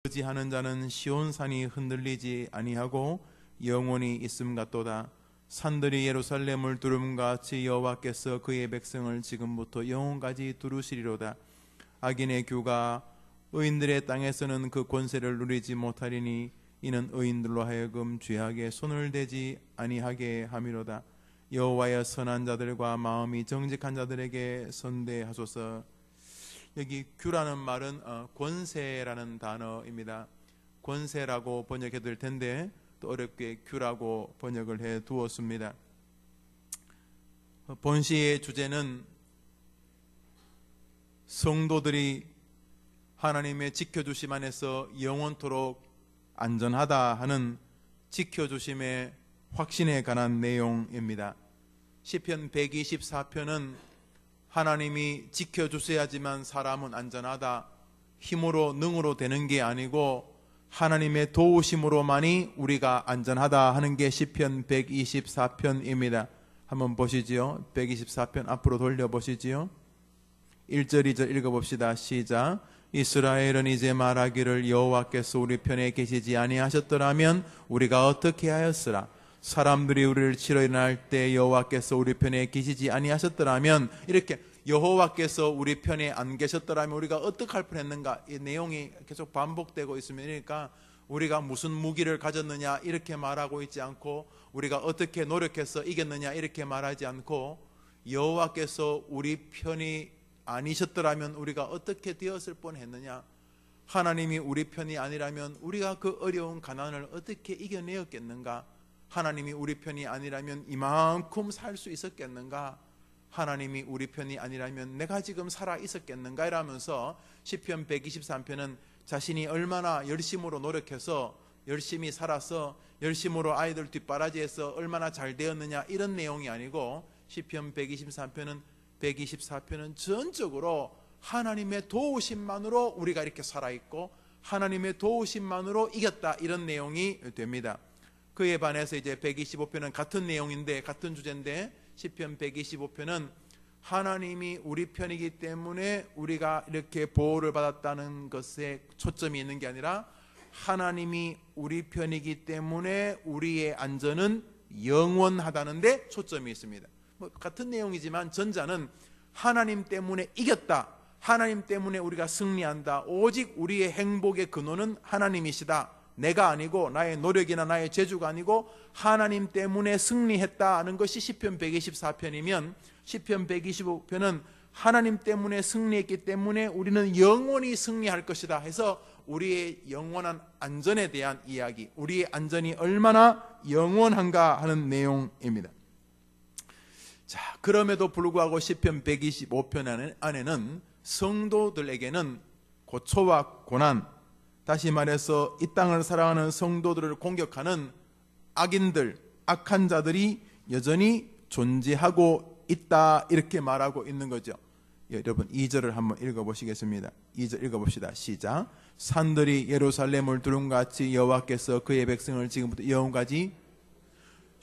의지하는 자는 시온산이 흔들리지 아니하고 영원히 있음 같도다. 산들이 예루살렘을 두름과 같이 여호와께서 그의 백성을 지금부터 영원까지 두루시리로다. 악인의 규가 의인들의 땅에서는 그 권세를 누리지 못하리니 이는 의인들로 하여금 죄악에 손을 대지 아니하게 함이로다. 여호와의 선한 자들과 마음이 정직한 자들에게 선대하소서. 여기 규라는 말은 권세라는 단어입니다. 권세라고 번역해 될 텐데 또 어렵게 규라고 번역을 해 두었습니다. 본시의 주제는 성도들이 하나님의 지켜주심 안에서 영원토록 안전하다 하는 지켜주심의 확신에 관한 내용입니다. 시편 124편은 하나님이 지켜주셔야지만 사람은 안전하다, 힘으로 능으로 되는 게 아니고 하나님의 도우심으로만이 우리가 안전하다 하는 게 시편 124편입니다. 한번 보시지요. 124편 앞으로 돌려보시지요. 1절 2절 읽어봅시다. 시작. 이스라엘은 이제 말하기를 여호와께서 우리 편에 계시지 아니하셨더라면 우리가 어떻게 하였으라. 사람들이 우리를 치러 일어날 때 여호와께서 우리 편에 계시지 아니하셨더라면, 이렇게 여호와께서 우리 편에 안 계셨더라면 우리가 어떻게 할 뻔했는가, 이 내용이 계속 반복되고 있으면, 그러니까 우리가 무슨 무기를 가졌느냐 이렇게 말하고 있지 않고, 우리가 어떻게 노력해서 이겼느냐 이렇게 말하지 않고, 여호와께서 우리 편이 아니셨더라면 우리가 어떻게 되었을 뻔했느냐, 하나님이 우리 편이 아니라면 우리가 그 어려운 가난을 어떻게 이겨내었겠는가, 하나님이 우리 편이 아니라면 이만큼 살 수 있었겠는가, 하나님이 우리 편이 아니라면 내가 지금 살아 있었겠는가 이러면서 시편 123편은 자신이 얼마나 열심으로 노력해서 열심히 살아서 열심으로 아이들 뒷바라지해서 얼마나 잘 되었느냐 이런 내용이 아니고, 시편 124편은 전적으로 하나님의 도우심만으로 우리가 이렇게 살아있고 하나님의 도우심만으로 이겼다 이런 내용이 됩니다. 그에 반해서 이제 125편은 같은 내용인데 같은 주제인데, 시편 125편은 하나님이 우리 편이기 때문에 우리가 이렇게 보호를 받았다는 것에 초점이 있는 게 아니라 하나님이 우리 편이기 때문에 우리의 안전은 영원하다는 데 초점이 있습니다. 같은 내용이지만 전자는 하나님 때문에 이겼다, 하나님 때문에 우리가 승리한다, 오직 우리의 행복의 근원은 하나님이시다, 내가 아니고 나의 노력이나 나의 재주가 아니고 하나님 때문에 승리했다 하는 것이 시편 124편이면, 시편 125편은 하나님 때문에 승리했기 때문에 우리는 영원히 승리할 것이다 해서 우리의 영원한 안전에 대한 이야기, 우리의 안전이 얼마나 영원한가 하는 내용입니다. 자, 그럼에도 불구하고 시편 125편 안에는 성도들에게는 고초와 고난, 다시 말해서 이 땅을 살아가는 성도들을 공격하는 악인들, 악한 자들이 여전히 존재하고 있다 이렇게 말하고 있는 거죠. 여러분 2절을 한번 읽어보시겠습니다. 2절 읽어봅시다. 시작. 산들이 예루살렘을 두름같이 여호와께서 그의 백성을 지금부터 영원까지.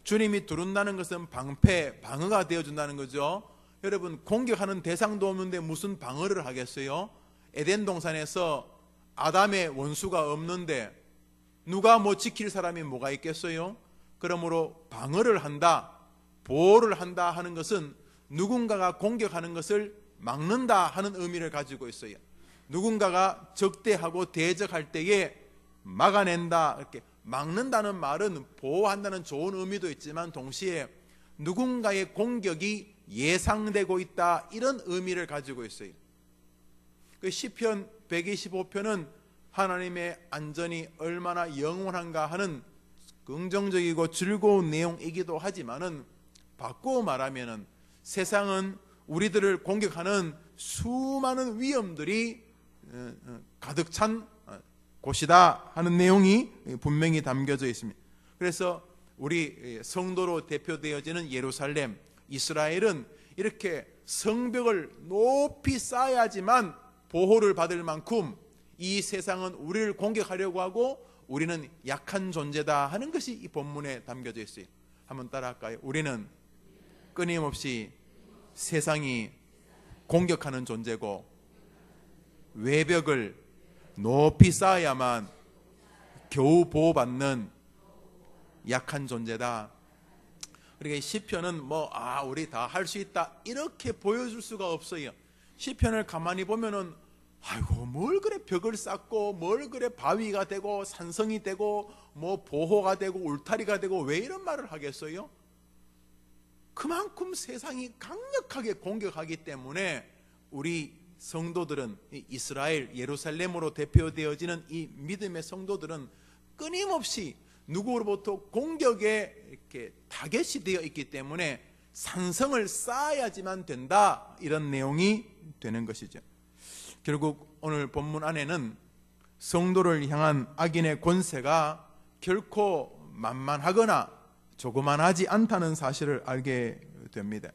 주님이 두른다는 것은 방패, 방어가 되어준다는 거죠. 여러분 공격하는 대상도 없는데 무슨 방어를 하겠어요? 에덴 동산에서 아담의 원수가 없는데 누가 뭐 지킬 사람이 뭐가 있겠어요? 그러므로 방어를 한다, 보호를 한다 하는 것은 누군가가 공격하는 것을 막는다 하는 의미를 가지고 있어요. 누군가가 적대하고 대적할 때에 막아낸다, 이렇게 막는다는 말은 보호한다는 좋은 의미도 있지만 동시에 누군가의 공격이 예상되고 있다 이런 의미를 가지고 있어요. 그 시편 125편은 하나님의 안전이 얼마나 영원한가 하는 긍정적이고 즐거운 내용이기도 하지만은, 바꾸어 말하면은 세상은 우리들을 공격하는 수많은 위험들이 가득 찬 곳이다 하는 내용이 분명히 담겨져 있습니다. 그래서 우리 성도로 대표되어지는 예루살렘, 이스라엘은 이렇게 성벽을 높이 쌓아야지만 보호를 받을 만큼 이 세상은 우리를 공격하려고 하고 우리는 약한 존재다 하는 것이 이 본문에 담겨져 있어요. 한번 따라할까요? 우리는 끊임없이 세상이 공격하는 존재고 외벽을 높이 쌓아야만 겨우 보호받는 약한 존재다. 그러니까 시편은 우리 다 할 수 있다 이렇게 보여줄 수가 없어요. 시편을 가만히 보면은 아이고 뭘 그래 벽을 쌓고 뭘 그래 바위가 되고 산성이 되고 보호가 되고 울타리가 되고 왜 이런 말을 하겠어요? 그만큼 세상이 강력하게 공격하기 때문에 우리 성도들은 이스라엘 예루살렘으로 대표되어지는 이 믿음의 성도들은 끊임없이 누구로부터 공격에 이렇게 타겟이 되어 있기 때문에 산성을 쌓아야지만 된다 이런 내용이 되는 것이죠. 결국 오늘 본문 안에는 성도를 향한 악인의 권세가 결코 만만하거나 조그만하지 않다는 사실을 알게 됩니다.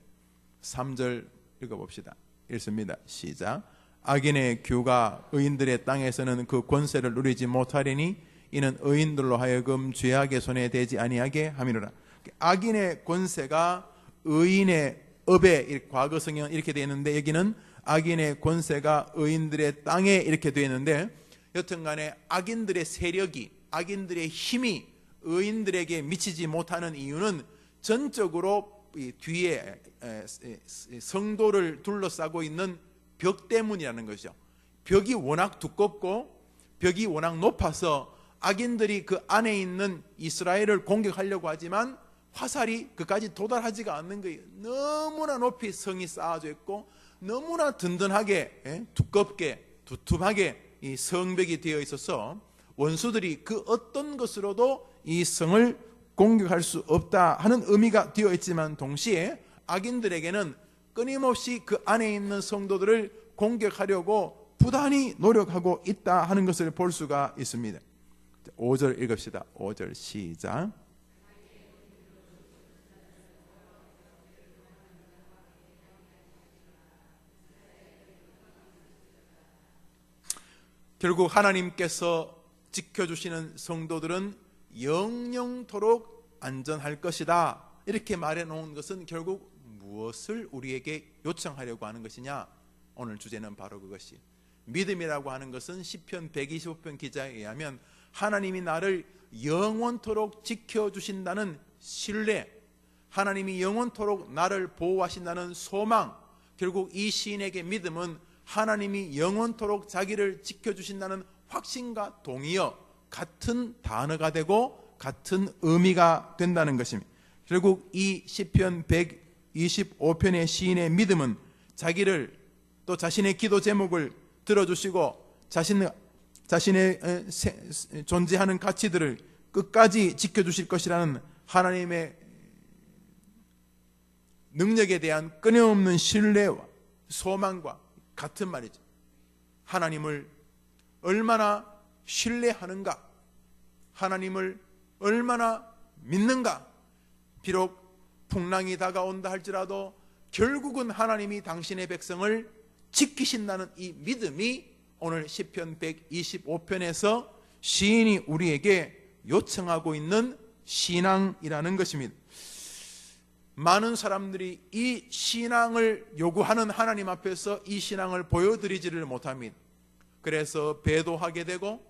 3절 읽어봅시다. 읽습니다. 시작. 악인의 규가 의인들의 땅에서는 그 권세를 누리지 못하리니 이는 의인들로 하여금 죄악의 손에 대지 아니하게 함이로라. 악인의 권세가 의인의 업에, 과거 성경은 이렇게 되어 있는데 여기는 악인의 권세가 의인들의 땅에 이렇게 되어 있는데, 여튼간에 악인들의 세력이, 악인들의 힘이 의인들에게 미치지 못하는 이유는 전적으로 이 뒤에 성도를 둘러싸고 있는 벽 때문이라는 것이죠. 벽이 워낙 두껍고 벽이 워낙 높아서 악인들이 그 안에 있는 이스라엘을 공격하려고 하지만 화살이 그까지 도달하지가 않는 거예요. 너무나 높이 성이 쌓아져 있고 너무나 든든하게 두껍게 두툼하게 이 성벽이 되어 있어서 원수들이 그 어떤 것으로도 이 성을 공격할 수 없다 하는 의미가 되어 있지만, 동시에 악인들에게는 끊임없이 그 안에 있는 성도들을 공격하려고 부단히 노력하고 있다 하는 것을 볼 수가 있습니다. 5절 읽읍시다. 5절 시작. 결국 하나님께서 지켜주시는 성도들은 영영토록 안전할 것이다 이렇게 말해놓은 것은 결국 무엇을 우리에게 요청하려고 하는 것이냐? 오늘 주제는 바로 그것이, 믿음이라고 하는 것은 시편 125편 기자에 의하면 하나님이 나를 영원토록 지켜주신다는 신뢰, 하나님이 영원토록 나를 보호하신다는 소망, 결국 이 시인에게 믿음은 하나님이 영원토록 자기를 지켜주신다는 확신과 동의어 같은 단어가 되고 같은 의미가 된다는 것입니다. 결국 이 시편 125편의 시인의 믿음은 자기를, 또 자신의 기도 제목을 들어주시고 자신의 존재하는 가치들을 끝까지 지켜주실 것이라는 하나님의 능력에 대한 끊임없는 신뢰와 소망과 같은 말이죠. 하나님을 얼마나 신뢰하는가, 하나님을 얼마나 믿는가. 비록 풍랑이 다가온다 할지라도 결국은 하나님이 당신의 백성을 지키신다는 이 믿음이 오늘 시편 125편에서 시인이 우리에게 요청하고 있는 신앙이라는 것입니다. 많은 사람들이 이 신앙을 요구하는 하나님 앞에서 이 신앙을 보여드리지를 못합니다. 그래서 배도하게 되고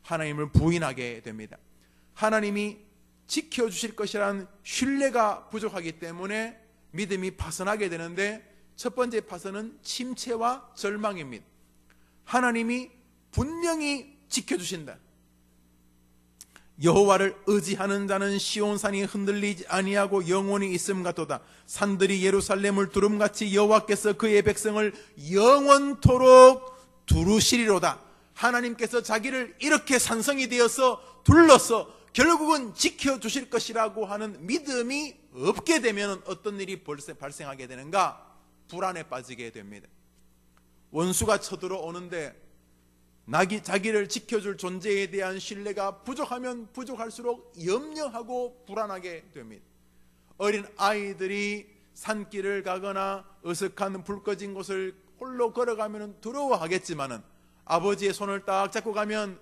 하나님을 부인하게 됩니다. 하나님이 지켜주실 것이라는 신뢰가 부족하기 때문에 믿음이 파선하게 되는데, 첫 번째 파선은 침체와 절망입니다. 하나님이 분명히 지켜주신다. 여호와를 의지하는 자는 시온산이 흔들리지 아니하고 영원히 있음 같도다. 산들이 예루살렘을 두름같이 여호와께서 그의 백성을 영원토록 두루시리로다. 하나님께서 자기를 이렇게 산성이 되어서 둘러서 결국은 지켜주실 것이라고 하는 믿음이 없게 되면 어떤 일이 발생하게 되는가? 불안에 빠지게 됩니다. 원수가 쳐들어오는데 자기를 지켜줄 존재에 대한 신뢰가 부족하면 부족할수록 염려하고 불안하게 됩니다. 어린 아이들이 산길을 가거나 어색한 불 꺼진 곳을 홀로 걸어가면 두려워하겠지만은 아버지의 손을 딱 잡고 가면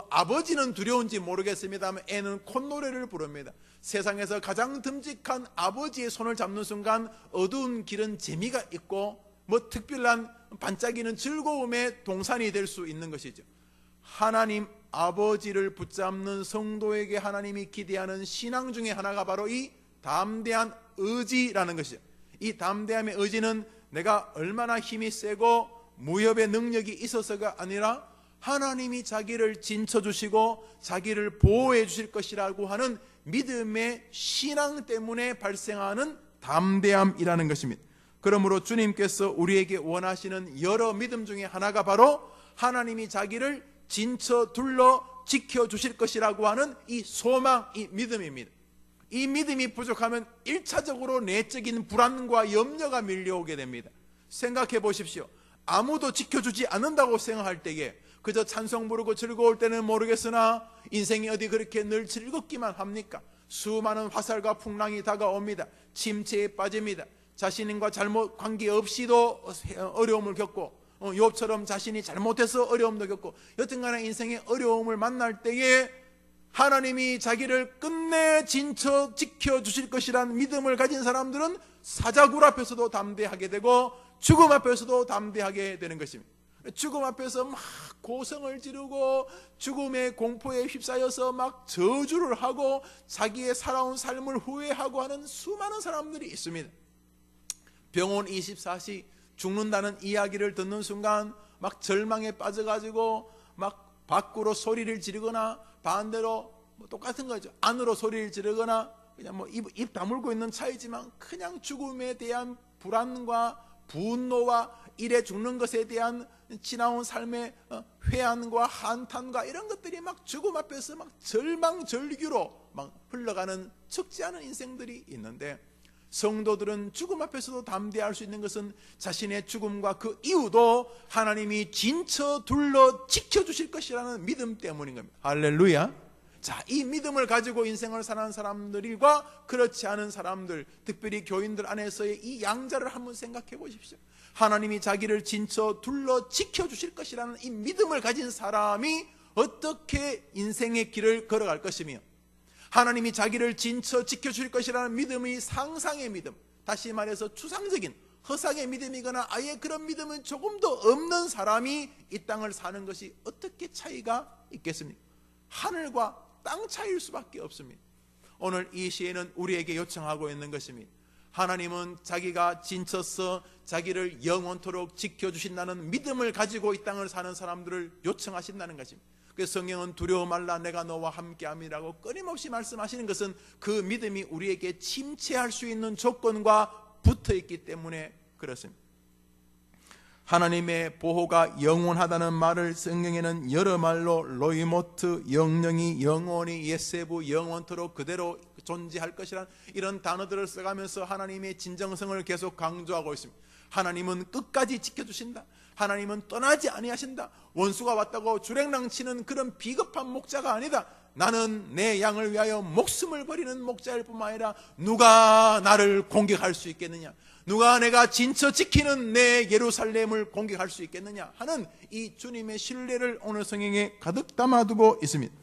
아버지는 두려운지 모르겠습니다만 애는 콧노래를 부릅니다. 세상에서 가장 듬직한 아버지의 손을 잡는 순간 어두운 길은 재미가 있고 특별한 반짝이는 즐거움의 동산이 될 수 있는 것이죠. 하나님 아버지를 붙잡는 성도에게 하나님이 기대하는 신앙 중에 하나가 바로 이 담대한 의지라는 것이죠. 이 담대함의 의지는 내가 얼마나 힘이 세고 무협의 능력이 있어서가 아니라 하나님이 자기를 진쳐주시고 자기를 보호해 주실 것이라고 하는 믿음의 신앙 때문에 발생하는 담대함이라는 것입니다. 그러므로 주님께서 우리에게 원하시는 여러 믿음 중에 하나가 바로 하나님이 자기를 진쳐 둘러 지켜주실 것이라고 하는 이 소망, 이 믿음입니다. 이 믿음이 부족하면 1차적으로 내적인 불안과 염려가 밀려오게 됩니다. 생각해 보십시오. 아무도 지켜주지 않는다고 생각할 때에 그저 찬송 부르고 즐거울 때는 모르겠으나 인생이 어디 그렇게 늘 즐겁기만 합니까? 수많은 화살과 풍랑이 다가옵니다. 침체에 빠집니다. 자신과 잘못 관계없이도 어려움을 겪고 욥처럼 자신이 잘못해서 어려움도 겪고 여튼간에 인생의 어려움을 만날 때에 하나님이 자기를 끝내 진쳐 지켜주실 것이라는 믿음을 가진 사람들은 사자굴 앞에서도 담대하게 되고 죽음 앞에서도 담대하게 되는 것입니다. 죽음 앞에서 막 고성을 지르고 죽음의 공포에 휩싸여서 막 저주를 하고 자기의 살아온 삶을 후회하고 하는 수많은 사람들이 있습니다. 병원 24시 죽는다는 이야기를 듣는 순간 막 절망에 빠져가지고 막 밖으로 소리를 지르거나 반대로 똑같은 거죠. 안으로 소리를 지르거나 그냥 입 다물고 있는 차이지만 그냥 죽음에 대한 불안과 분노와 이래 죽는 것에 대한 지나온 삶의 회한과 한탄과 이런 것들이 막 죽음 앞에서 막 절망절규로 막 흘러가는 적지 않은 인생들이 있는데, 성도들은 죽음 앞에서도 담대할 수 있는 것은 자신의 죽음과 그 이후도 하나님이 진쳐 둘러 지켜주실 것이라는 믿음 때문인 겁니다. 할렐루야. 자, 이 믿음을 가지고 인생을 사는 사람들과 그렇지 않은 사람들, 특별히 교인들 안에서의 이 양자를 한번 생각해 보십시오. 하나님이 자기를 진쳐 둘러 지켜주실 것이라는 이 믿음을 가진 사람이 어떻게 인생의 길을 걸어갈 것이며, 하나님이 자기를 진쳐 지켜줄 것이라는 믿음이 상상의 믿음, 다시 말해서 추상적인 허상의 믿음이거나 아예 그런 믿음은 조금도 없는 사람이 이 땅을 사는 것이 어떻게 차이가 있겠습니까? 하늘과 땅 차이일 수밖에 없습니다. 오늘 이 시에는 우리에게 요청하고 있는 것입니다. 하나님은 자기가 진쳐서 자기를 영원토록 지켜주신다는 믿음을 가지고 이 땅을 사는 사람들을 요청하신다는 것입니다. 그래서 성경은 두려워 말라 내가 너와 함께함이라고 끊임없이 말씀하시는 것은 그 믿음이 우리에게 침체할 수 있는 조건과 붙어있기 때문에 그렇습니다. 하나님의 보호가 영원하다는 말을 성경에는 여러 말로 로이모트, 영영이, 영원히, 예세부, 영원토록 그대로 존재할 것이란 이런 단어들을 써가면서 하나님의 진정성을 계속 강조하고 있습니다. 하나님은 끝까지 지켜주신다. 하나님은 떠나지 아니하신다. 원수가 왔다고 주랭랑치는 그런 비겁한 목자가 아니다. 나는 내 양을 위하여 목숨을 버리는 목자일 뿐만 아니라 누가 나를 공격할 수 있겠느냐, 누가 내가 진쳐 지키는 내 예루살렘을 공격할 수 있겠느냐 하는 이 주님의 신뢰를 오늘 성경에 가득 담아두고 있습니다.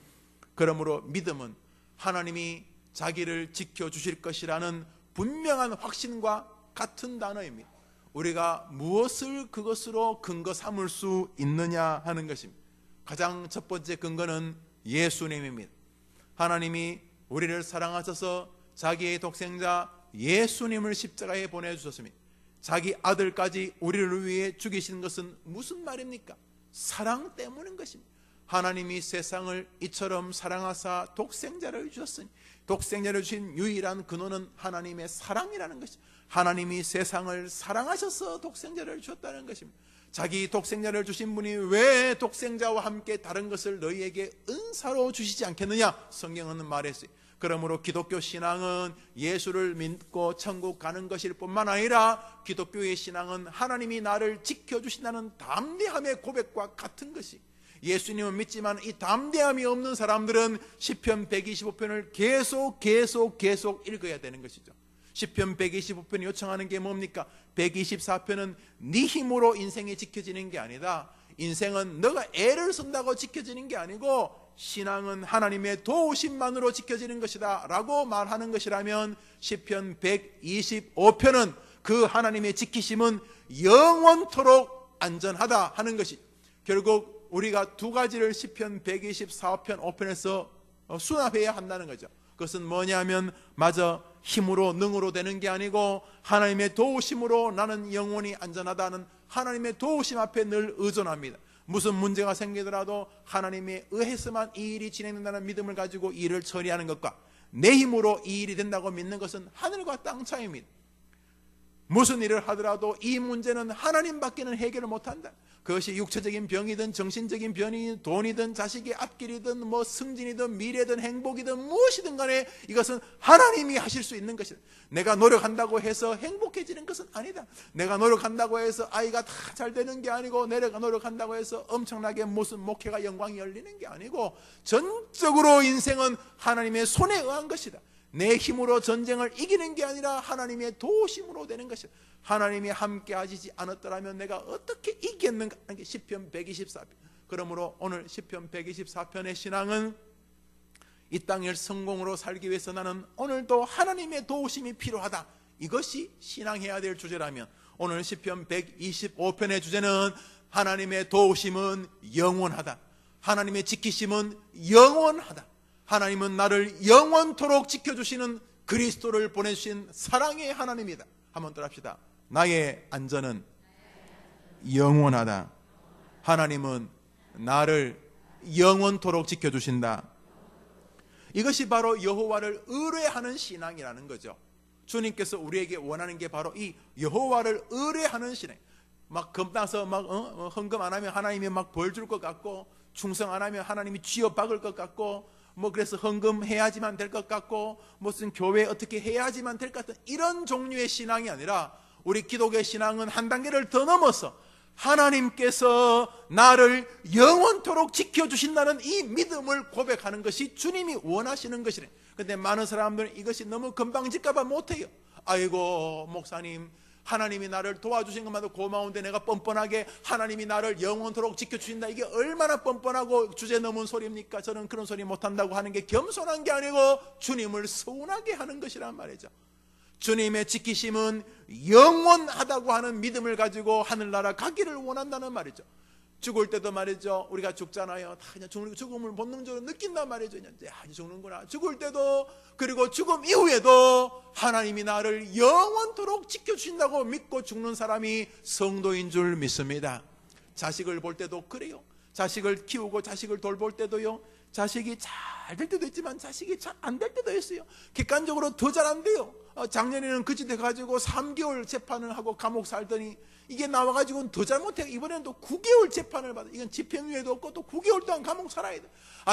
그러므로 믿음은 하나님이 자기를 지켜주실 것이라는 분명한 확신과 같은 단어입니다. 우리가 무엇을 그것으로 근거 삼을 수 있느냐 하는 것입니다. 가장 첫 번째 근거는 예수님입니다. 하나님이 우리를 사랑하셔서 자기의 독생자 예수님을 십자가에 보내주셨습니다. 자기 아들까지 우리를 위해 죽이신 것은 무슨 말입니까? 사랑 때문인 것입니다. 하나님이 세상을 이처럼 사랑하사 독생자를 주셨으니, 독생자를 주신 유일한 근원은 하나님의 사랑이라는 것입니다. 하나님이 세상을 사랑하셔서 독생자를 주셨다는 것입니다. 자기 독생자를 주신 분이 왜 독생자와 함께 다른 것을 너희에게 은사로 주시지 않겠느냐 성경은 말했어요. 그러므로 기독교 신앙은 예수를 믿고 천국 가는 것일 뿐만 아니라 기독교의 신앙은 하나님이 나를 지켜주신다는 담대함의 고백과 같은 것이, 예수님은 믿지만 이 담대함이 없는 사람들은 시편 125편을 계속 읽어야 되는 것이죠. 시편 125편이 요청하는 게 뭡니까? 124편은 네 힘으로 인생이 지켜지는 게 아니다. 인생은 너가 애를 쓴다고 지켜지는 게 아니고 신앙은 하나님의 도우심만으로 지켜지는 것이다 라고 말하는 것이라면 시편 125편은 그 하나님의 지키심은 영원토록 안전하다 하는 것이, 결국 우리가 두 가지를 시편 124편 5편에서 수납해야 한다는 거죠. 그것은 뭐냐면 마저 힘으로 능으로 되는 게 아니고 하나님의 도우심으로 나는 영원히 안전하다는 하나님의 도우심 앞에 늘 의존합니다. 무슨 문제가 생기더라도 하나님에 의해서만 이 일이 진행된다는 믿음을 가지고 일을 처리하는 것과 내 힘으로 이 일이 된다고 믿는 것은 하늘과 땅 차이입니다. 무슨 일을 하더라도 이 문제는 하나님밖에는 해결을 못한다. 그것이 육체적인 병이든 정신적인 병이든 돈이든 자식의 앞길이든 뭐 승진이든 미래든 행복이든 무엇이든 간에 이것은 하나님이 하실 수 있는 것이다. 내가 노력한다고 해서 행복해지는 것은 아니다. 내가 노력한다고 해서 아이가 다 잘 되는 게 아니고 내가 노력한다고 해서 엄청나게 무슨 목회가 영광이 열리는 게 아니고 전적으로 인생은 하나님의 손에 의한 것이다. 내 힘으로 전쟁을 이기는 게 아니라 하나님의 도우심으로 되는 것이다. 하나님이 함께 하시지 않았더라면 내가 어떻게 이겼는가 하는 게 시편 124편. 그러므로 오늘 시편 124편의 신앙은 이 땅을 성공으로 살기 위해서 나는 오늘도 하나님의 도우심이 필요하다. 이것이 신앙해야 될 주제라면 오늘 시편 125편의 주제는 하나님의 도우심은 영원하다. 하나님의 지키심은 영원하다. 하나님은 나를 영원토록 지켜주시는 그리스도를 보내주신 사랑의 하나님이다. 한번 따라합시다. 나의 안전은 영원하다. 하나님은 나를 영원토록 지켜주신다. 이것이 바로 여호와를 의뢰하는 신앙이라는 거죠. 주님께서 우리에게 원하는 게 바로 이 여호와를 의뢰하는 신앙. 막 겁나서 막 헌금 안 하면 하나님이 막 벌 줄 것 같고, 충성 안 하면 하나님이 쥐어 박을 것 같고, 뭐 그래서 헌금 해야지만 될 것 같고, 무슨 교회 어떻게 해야지만 될 것 같은 이런 종류의 신앙이 아니라 우리 기독의 신앙은 한 단계를 더 넘어서 하나님께서 나를 영원토록 지켜주신다는 이 믿음을 고백하는 것이 주님이 원하시는 것이래. 그런데 많은 사람들은 이것이 너무 금방질까봐 못해요. 아이고 목사님, 하나님이 나를 도와주신 것만도 고마운데 내가 뻔뻔하게 하나님이 나를 영원토록 지켜주신다, 이게 얼마나 뻔뻔하고 주제 넘은 소리입니까? 저는 그런 소리 못한다고 하는 게 겸손한 게 아니고 주님을 서운하게 하는 것이란 말이죠. 주님의 지키심은 영원하다고 하는 믿음을 가지고 하늘나라 가기를 원한다는 말이죠. 죽을 때도 말이죠, 우리가 죽잖아요. 다 그냥 죽음을 본능적으로 느낀단 말이죠. 이제 죽는구나. 죽을 때도, 그리고 죽음 이후에도 하나님이 나를 영원토록 지켜주신다고 믿고 죽는 사람이 성도인 줄 믿습니다. 자식을 볼 때도 그래요. 자식을 키우고 자식을 돌볼 때도요, 자식이 잘 될 때도 있지만 자식이 잘 안 될 때도 있어요. 객관적으로 더 잘 안 돼요. 작년에는 그 짓 해가지고 3개월 재판을 하고 감옥 살더니 이게 나와가지고는 더 잘못해. 이번에는 또 9개월 재판을 받아. 이건 집행유예도 없고 또 9개월 동안 감옥 살아야 돼.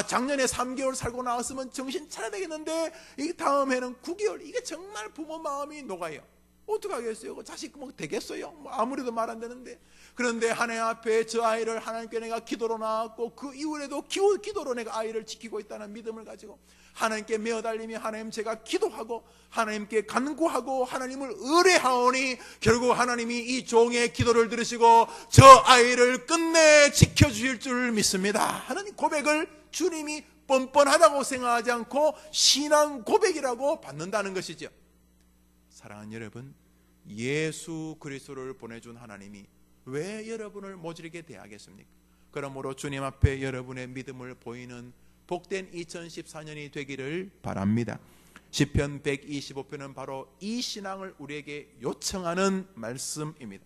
작년에 3개월 살고 나왔으면 정신 차려야 되겠는데 이 다음 해는 9개월. 이게 정말 부모 마음이 녹아요. 어떡하겠어요? 자식 뭐 되겠어요? 뭐 아무래도 말 안 되는데. 그런데 하나님 앞에 저 아이를 하나님께 내가 기도로 낳았고 그 이후에도 기도로 내가 아이를 지키고 있다는 믿음을 가지고 하나님께 메어달리며 하나님 제가 기도하고 하나님께 간구하고 하나님을 의뢰하오니 결국 하나님이 이 종의 기도를 들으시고 저 아이를 끝내 지켜주실 줄 믿습니다 하는 고백을 주님이 뻔뻔하다고 생각하지 않고 신앙 고백이라고 받는다는 것이죠. 사랑하는 여러분, 예수 그리스도를 보내준 하나님이 왜 여러분을 모질게 대하겠습니까? 그러므로 주님 앞에 여러분의 믿음을 보이는 복된 2014년이 되기를 바랍니다. 시편 125편은 바로 이 신앙을 우리에게 요청하는 말씀입니다.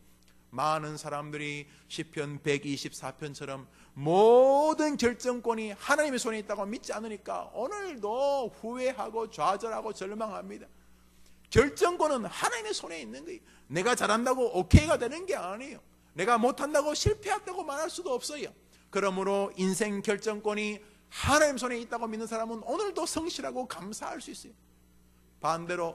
많은 사람들이 시편 124편처럼 모든 결정권이 하나님의 손에 있다고 믿지 않으니까 오늘도 후회하고 좌절하고 절망합니다. 결정권은 하나님의 손에 있는 거예요. 내가 잘한다고 오케이가 되는 게 아니에요. 내가 못한다고 실패했다고 말할 수도 없어요. 그러므로 인생 결정권이 하나님 손에 있다고 믿는 사람은 오늘도 성실하고 감사할 수 있어요. 반대로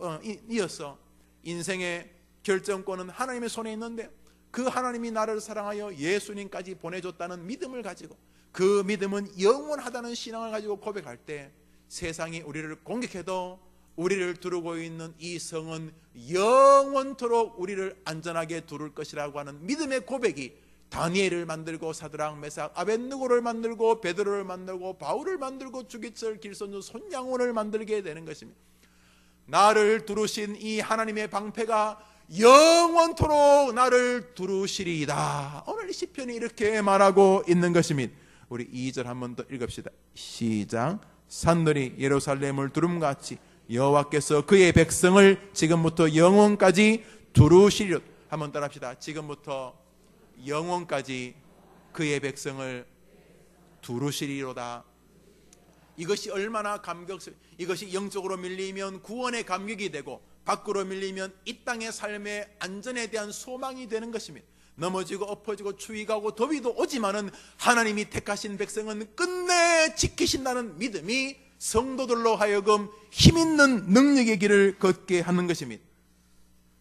이어서 인생의 결정권은 하나님의 손에 있는데 그 하나님이 나를 사랑하여 예수님까지 보내줬다는 믿음을 가지고 그 믿음은 영원하다는 신앙을 가지고 고백할 때 세상이 우리를 공격해도 우리를 두르고 있는 이 성은 영원토록 우리를 안전하게 두를 것이라고 하는 믿음의 고백이 다니엘을 만들고 사드락 메삭 아벳느고를 만들고 베드로를 만들고 바울을 만들고 주기철 길선주 손양원을 만들게 되는 것입니다. 나를 두르신 이 하나님의 방패가 영원토록 나를 두르시리이다. 오늘 이 시편이 이렇게 말하고 있는 것입니다. 우리 2절 한 번 더 읽읍시다. 시작. 산들이 예루살렘을 두름같이 여호와께서 그의 백성을 지금부터 영원까지 두루시리로다. 한번 따라합시다. 지금부터 영원까지 그의 백성을 두루시리로다. 이것이 얼마나 이것이 영적으로 밀리면 구원의 감격이 되고 밖으로 밀리면 이 땅의 삶의 안전에 대한 소망이 되는 것입니다. 넘어지고 엎어지고 추위가 오고 더위도 오지만은 하나님이 택하신 백성은 끝내 지키신다는 믿음이 성도들로 하여금 힘있는 능력의 길을 걷게 하는 것입니다.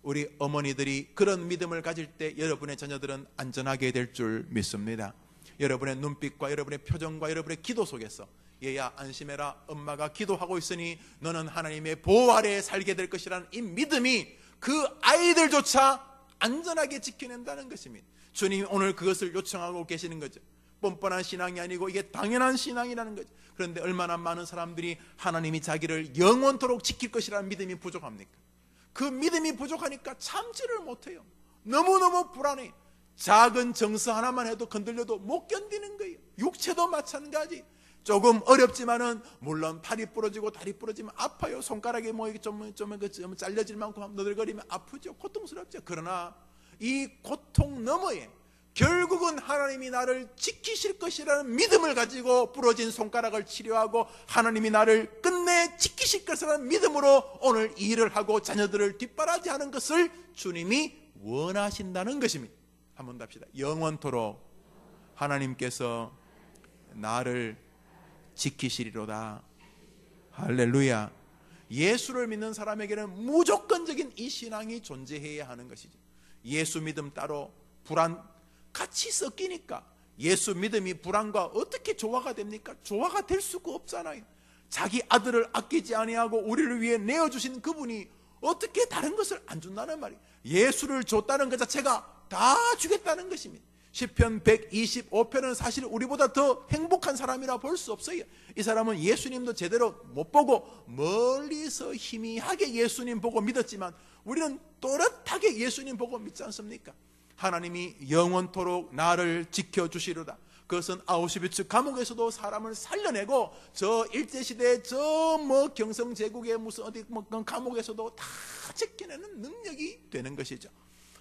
우리 어머니들이 그런 믿음을 가질 때 여러분의 자녀들은 안전하게 될 줄 믿습니다. 여러분의 눈빛과 여러분의 표정과 여러분의 기도 속에서 얘야 안심해라, 엄마가 기도하고 있으니 너는 하나님의 보호 아래에 살게 될 것이라는 이 믿음이 그 아이들조차 안전하게 지켜낸다는 것입니다. 주님이 오늘 그것을 요청하고 계시는 거죠. 뻔뻔한 신앙이 아니고 이게 당연한 신앙이라는 거죠. 그런데 얼마나 많은 사람들이 하나님이 자기를 영원토록 지킬 것이라는 믿음이 부족합니까? 그 믿음이 부족하니까 참지를 못해요. 너무너무 불안해. 작은 정서 하나만 해도 건들려도 못 견디는 거예요. 육체도 마찬가지. 조금 어렵지만은 물론 팔이 부러지고 다리 부러지면 아파요. 손가락에 뭐 이게 좀 잘려질 만큼 너덜거리면 아프죠. 고통스럽죠. 그러나 이 고통 너머에 결국은 하나님이 나를 지키실 것이라는 믿음을 가지고 부러진 손가락을 치료하고 하나님이 나를 끝내 지키실 것이라는 믿음으로 오늘 일을 하고 자녀들을 뒷바라지하는 것을 주님이 원하신다는 것입니다. 한번 답시다. 영원토록 하나님께서 나를 지키시리로다. 할렐루야. 예수를 믿는 사람에게는 무조건적인 이 신앙이 존재해야 하는 것이죠. 예수 믿음 따로 불안 같이 섞이니까 예수 믿음이 불안과 어떻게 조화가 됩니까? 조화가 될 수가 없잖아요. 자기 아들을 아끼지 아니하고 우리를 위해 내어주신 그분이 어떻게 다른 것을 안 준다는 말이에요. 예수를 줬다는 것 자체가 다 주겠다는 것입니다. 시편 125편은 사실 우리보다 더 행복한 사람이라 볼 수 없어요. 이 사람은 예수님도 제대로 못 보고 멀리서 희미하게 예수님 보고 믿었지만 우리는 또렷하게 예수님 보고 믿지 않습니까? 하나님이 영원토록 나를 지켜주시리로다. 그것은 아우슈비츠 감옥에서도 사람을 살려내고 저 일제시대 저 뭐 경성제국의 무슨 어디 뭐 감옥에서도 다 지켜내는 능력이 되는 것이죠.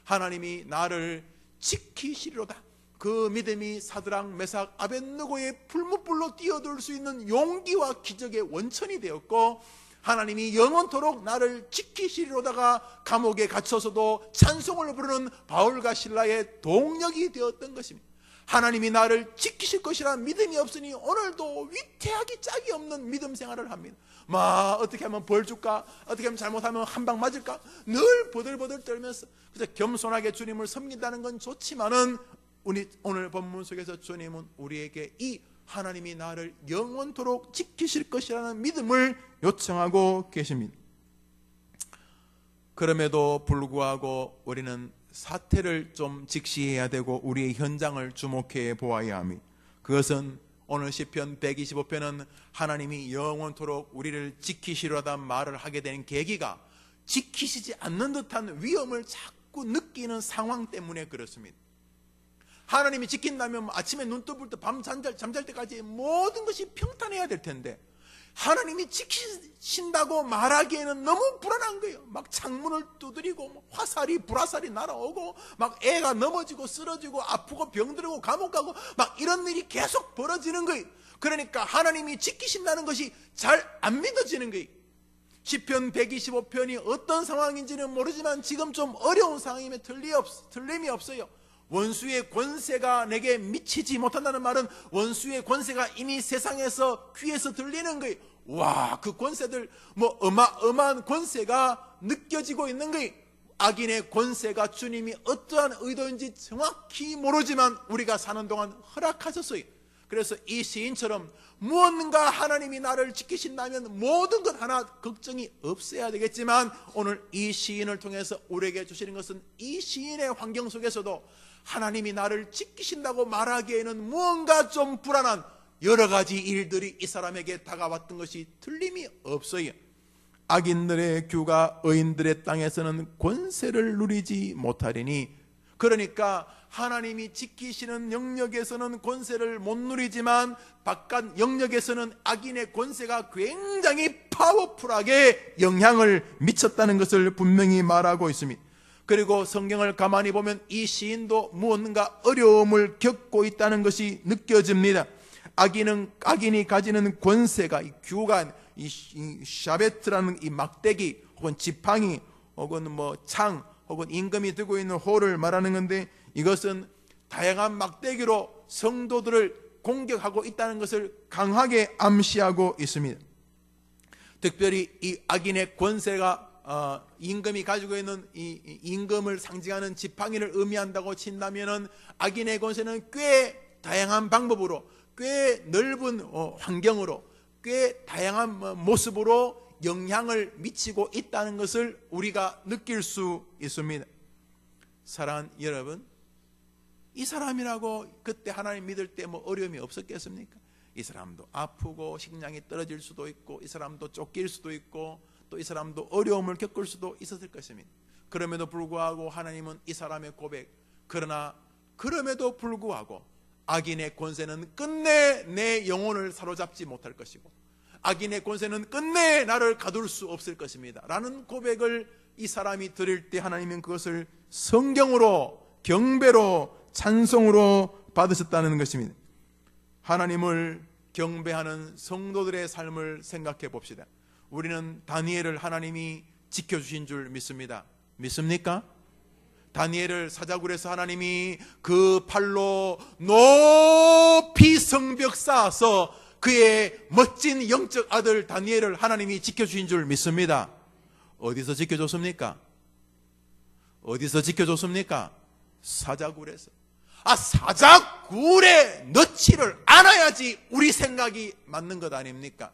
하나님이 나를 지키시리로다. 그 믿음이 사드락 메삭 아벳느고의 풀무불로 뛰어들 수 있는 용기와 기적의 원천이 되었고 하나님이 영원토록 나를 지키시리로다가 감옥에 갇혀서도 찬송을 부르는 바울과 실라의 동력이 되었던 것입니다. 하나님이 나를 지키실 것이라는 믿음이 없으니 오늘도 위태하기 짝이 없는 믿음 생활을 합니다. 어떻게 하면 벌 줄까? 어떻게 하면 잘못하면 한 방 맞을까? 늘 버들버들 떨면서 그래서 겸손하게 주님을 섬긴다는 건 좋지만은 오늘 본문 속에서 주님은 우리에게 이 하나님이 나를 영원토록 지키실 것이라는 믿음을 요청하고 계십니다. 그럼에도 불구하고 우리는 사태를 좀 직시해야 되고 우리의 현장을 주목해 보아야 합니다. 그것은 오늘 시편 125편은 하나님이 영원토록 우리를 지키시려다 말을 하게 된 계기가 지키시지 않는 듯한 위험을 자꾸 느끼는 상황 때문에 그렇습니다. 하나님이 지킨다면 아침에 눈 떠볼 때 밤 잠잘 때까지 모든 것이 평탄해야 될 텐데 하나님이 지키신다고 말하기에는 너무 불안한 거예요. 막 창문을 두드리고 화살이 불화살이 날아오고 막 애가 넘어지고 쓰러지고 아프고 병들고 감옥 가고 막 이런 일이 계속 벌어지는 거예요. 그러니까 하나님이 지키신다는 것이 잘 안 믿어지는 거예요. 시편 125편이 어떤 상황인지는 모르지만 지금 좀 어려운 상황임에 틀림이 없어요. 원수의 권세가 내게 미치지 못한다는 말은 원수의 권세가 이미 세상에서 귀에서 들리는 거예요. 와, 그 권세들 어마어마한 권세가 느껴지고 있는 거예요. 악인의 권세가 주님이 어떠한 의도인지 정확히 모르지만 우리가 사는 동안 허락하셨어요. 그래서 이 시인처럼 무언가 하나님이 나를 지키신다면 모든 것 하나 걱정이 없어야 되겠지만 오늘 이 시인을 통해서 우리에게 주시는 것은 이 시인의 환경 속에서도 하나님이 나를 지키신다고 말하기에는 무언가 좀 불안한 여러 가지 일들이 이 사람에게 다가왔던 것이 틀림이 없어요. 악인들의 규가 의인들의 땅에서는 권세를 누리지 못하리니 그러니까 하나님이 지키시는 영역에서는 권세를 못 누리지만 바깥 영역에서는 악인의 권세가 굉장히 파워풀하게 영향을 미쳤다는 것을 분명히 말하고 있습니다. 그리고 성경을 가만히 보면 이 시인도 무언가 어려움을 겪고 있다는 것이 느껴집니다. 악인이 가지는 권세가, 이 규관, 이 샤베트라는 이 막대기 혹은 지팡이 혹은 뭐 창 혹은 임금이 들고 있는 호를 말하는 건데, 이것은 다양한 막대기로 성도들을 공격하고 있다는 것을 강하게 암시하고 있습니다. 특별히 이 악인의 권세가 임금이 가지고 있는 이 임금을 상징하는 지팡이를 의미한다고 친다면은, 악인의 권세는 꽤 다양한 방법으로, 꽤 넓은 환경으로, 꽤 다양한 모습으로 영향을 미치고 있다는 것을 우리가 느낄 수 있습니다. 사랑하는 여러분, 이 사람이라고 그때 하나님 믿을 때 뭐 어려움이 없었겠습니까? 이 사람도 아프고 식량이 떨어질 수도 있고, 이 사람도 쫓길 수도 있고, 또 이 사람도 어려움을 겪을 수도 있었을 것입니다. 그럼에도 불구하고 하나님은 이 사람의 고백, 그러나 그럼에도 불구하고 악인의 권세는 끝내 내 영혼을 사로잡지 못할 것이고, 악인의 권세는 끝내 나를 가둘 수 없을 것입니다 라는 고백을 이 사람이 드릴 때, 하나님은 그것을 성경으로, 경배로, 찬송으로 받으셨다는 것입니다. 하나님을 경배하는 성도들의 삶을 생각해 봅시다. 우리는 다니엘을 하나님이 지켜주신 줄 믿습니다. 믿습니까? 다니엘을 사자굴에서 하나님이 그 팔로 높이 성벽 쌓아서 그의 멋진 영적 아들 다니엘을 하나님이 지켜주신 줄 믿습니다. 어디서 지켜줬습니까? 어디서 지켜줬습니까? 사자굴에서. 사자굴에 넣지를 않아야지 우리 생각이 맞는 것 아닙니까?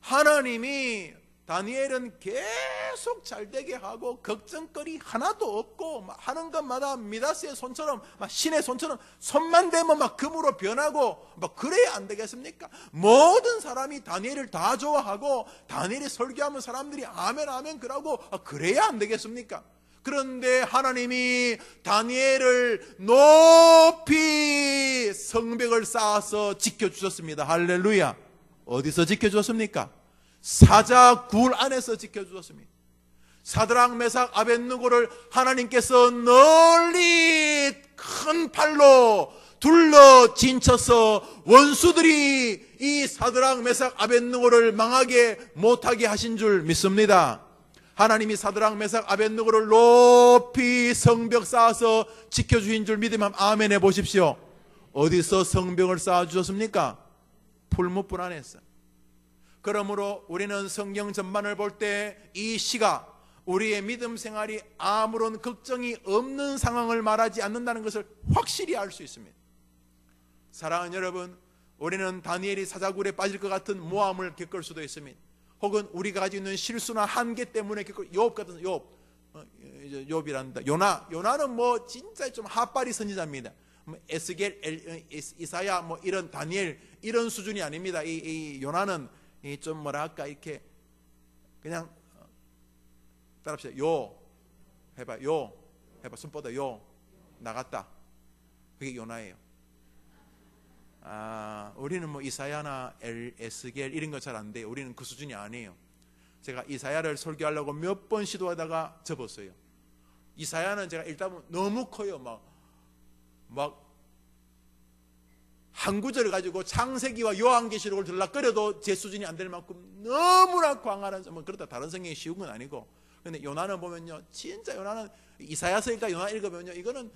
하나님이 다니엘은 계속 잘되게 하고 걱정거리 하나도 없고 하는 것마다 미다스의 손처럼, 신의 손처럼 손만 대면 막 금으로 변하고 그래야 안 되겠습니까? 모든 사람이 다니엘을 다 좋아하고 다니엘이 설교하면 사람들이 아멘 아멘 그러고 그래야 안 되겠습니까? 그런데 하나님이 다니엘을 높이 성벽을 쌓아서 지켜주셨습니다. 할렐루야. 어디서 지켜주셨습니까? 사자굴 안에서 지켜주셨습니다. 사드락 메삭 아벳느고를 하나님께서 널리 큰 팔로 둘러 진쳐서 원수들이 이 사드락 메삭 아벳느고를 망하게 못하게 하신 줄 믿습니다. 하나님이 사드락 메삭 아벳느고를 높이 성벽 쌓아서 지켜주신 줄 믿으면 아멘 해보십시오. 어디서 성벽을 쌓아주셨습니까? 풀무불 안에서. 그러므로 우리는 성경 전반을 볼 때 이 시가 우리의 믿음 생활이 아무런 걱정이 없는 상황을 말하지 않는다는 것을 확실히 알 수 있습니다. 사랑하는 여러분, 우리는 다니엘이 사자굴에 빠질 것 같은 모함을 겪을 수도 있습니다. 혹은 우리가 가지고 있는 실수나 한계 때문에 겪을, 욥 같은 욥이란다. 요나는 뭐 진짜 좀 핫바리 선지자입니다. 에스겔, 이사야, 뭐 이런 다니엘 이런 수준이 아닙니다. 이 요나는 좀 뭐랄까 이렇게 그냥 따라합시다. 요 해봐, 요 해봐, 손 뻗어. 요 나갔다. 그게 요나예요. 우리는 뭐 이사야나 에스겔 이런 거 잘 안 돼요. 우리는 그 수준이 아니에요. 제가 이사야를 설교하려고 몇 번 시도하다가 접었어요. 이사야는 제가 일단 너무 커요. 막 한 구절을 가지고 창세기와 요한계시록을 들락거려도 제 수준이 안 될 만큼 너무나 광활한, 뭐 그렇다 다른 성경이 쉬운 건 아니고. 근데 요나는 보면요, 진짜 요나는 이사야서니까 요나 읽어보면요, 이거는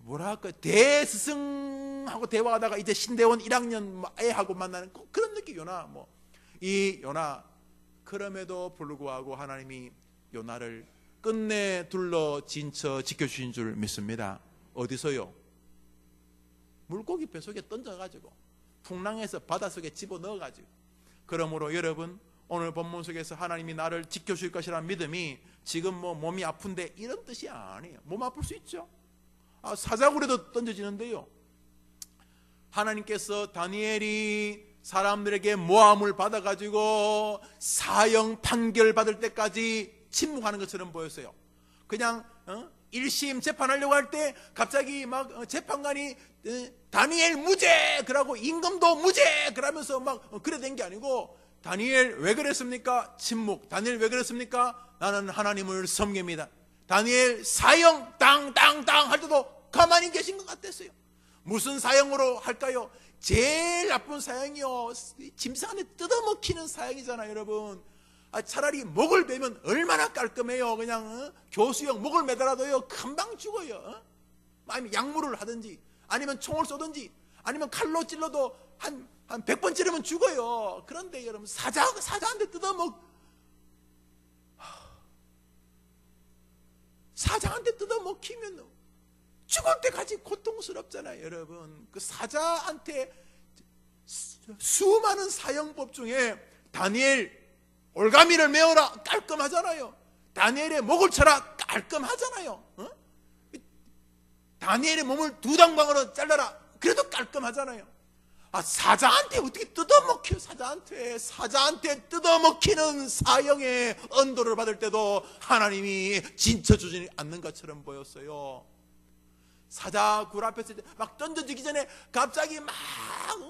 뭐랄까 대스승하고 대화하다가 이제 신대원 1학년 애하고 만나는 그런 느낌. 요나 이 요나, 그럼에도 불구하고 하나님이 요나를 끝내 둘러 진쳐 지켜주신 줄 믿습니다. 어디서요? 물고기 뱃속에 던져가지고 풍랑에서 바닷속에 집어넣어가지고. 그러므로 여러분, 오늘 본문 속에서 하나님이 나를 지켜줄 것이라는 믿음이 지금 뭐 몸이 아픈데 이런 뜻이 아니에요. 몸 아플 수 있죠. 사자굴에도 던져지는데요, 하나님께서 다니엘이 사람들에게 모함을 받아가지고 사형 판결 받을 때까지 침묵하는 것처럼 보였어요. 그냥 1심 재판하려고 할 때 갑자기 막 재판관이 다니엘 무죄 그러고 임금도 무죄 그러면서 막 그래 된 게 아니고, 다니엘 왜 그랬습니까? 침묵. 다니엘 왜 그랬습니까? 나는 하나님을 섬깁니다. 다니엘 사형 땅땅땅 할 때도 가만히 계신 것 같았어요. 무슨 사형으로 할까요? 제일 나쁜 사형이요, 짐승 안에 뜯어먹히는 사형이잖아요, 여러분. 차라리 목을 베면 얼마나 깔끔해요. 그냥 교수형 목을 매달아도요 금방 죽어요. 아니면 약물을 하든지, 아니면 총을 쏘든지, 아니면 칼로 찔러도 한 100번 찌르면 죽어요. 그런데 여러분, 사자한테 사자한테 뜯어먹히면 죽을 때까지 고통스럽잖아요, 여러분. 그 사자한테 수많은 사형법 중에 다니엘 올가미를 메어라 깔끔하잖아요. 다니엘의 목을 쳐라 깔끔하잖아요. 다니엘의 몸을 두 단방으로 잘라라 그래도 깔끔하잖아요. 사자한테 어떻게 뜯어먹혀? 사자한테 뜯어먹히는 사형의 언도를 받을 때도 하나님이 진쳐주지 않는 것처럼 보였어요. 사자 굴 앞에 있을 때 막 던져지기 전에 갑자기 막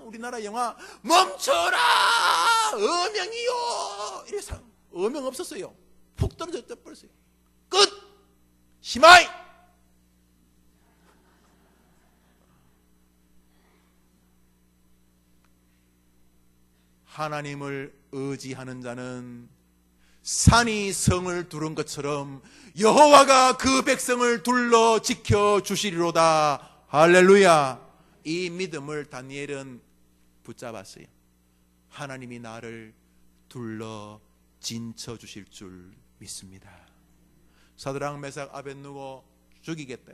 우리나라 영화 멈춰라 어명이요 이래서 어명 없었어요. 푹 떨어져 버렸어요. 끝. 시마이. 하나님을 의지하는 자는 산이 성을 두른 것처럼 여호와가 그 백성을 둘러 지켜 주시리로다. 할렐루야. 이 믿음을 다니엘은 붙잡았어요. 하나님이 나를 둘러 진쳐 주실 줄 믿습니다. 사드락 메삭 아벳느고 죽이겠다.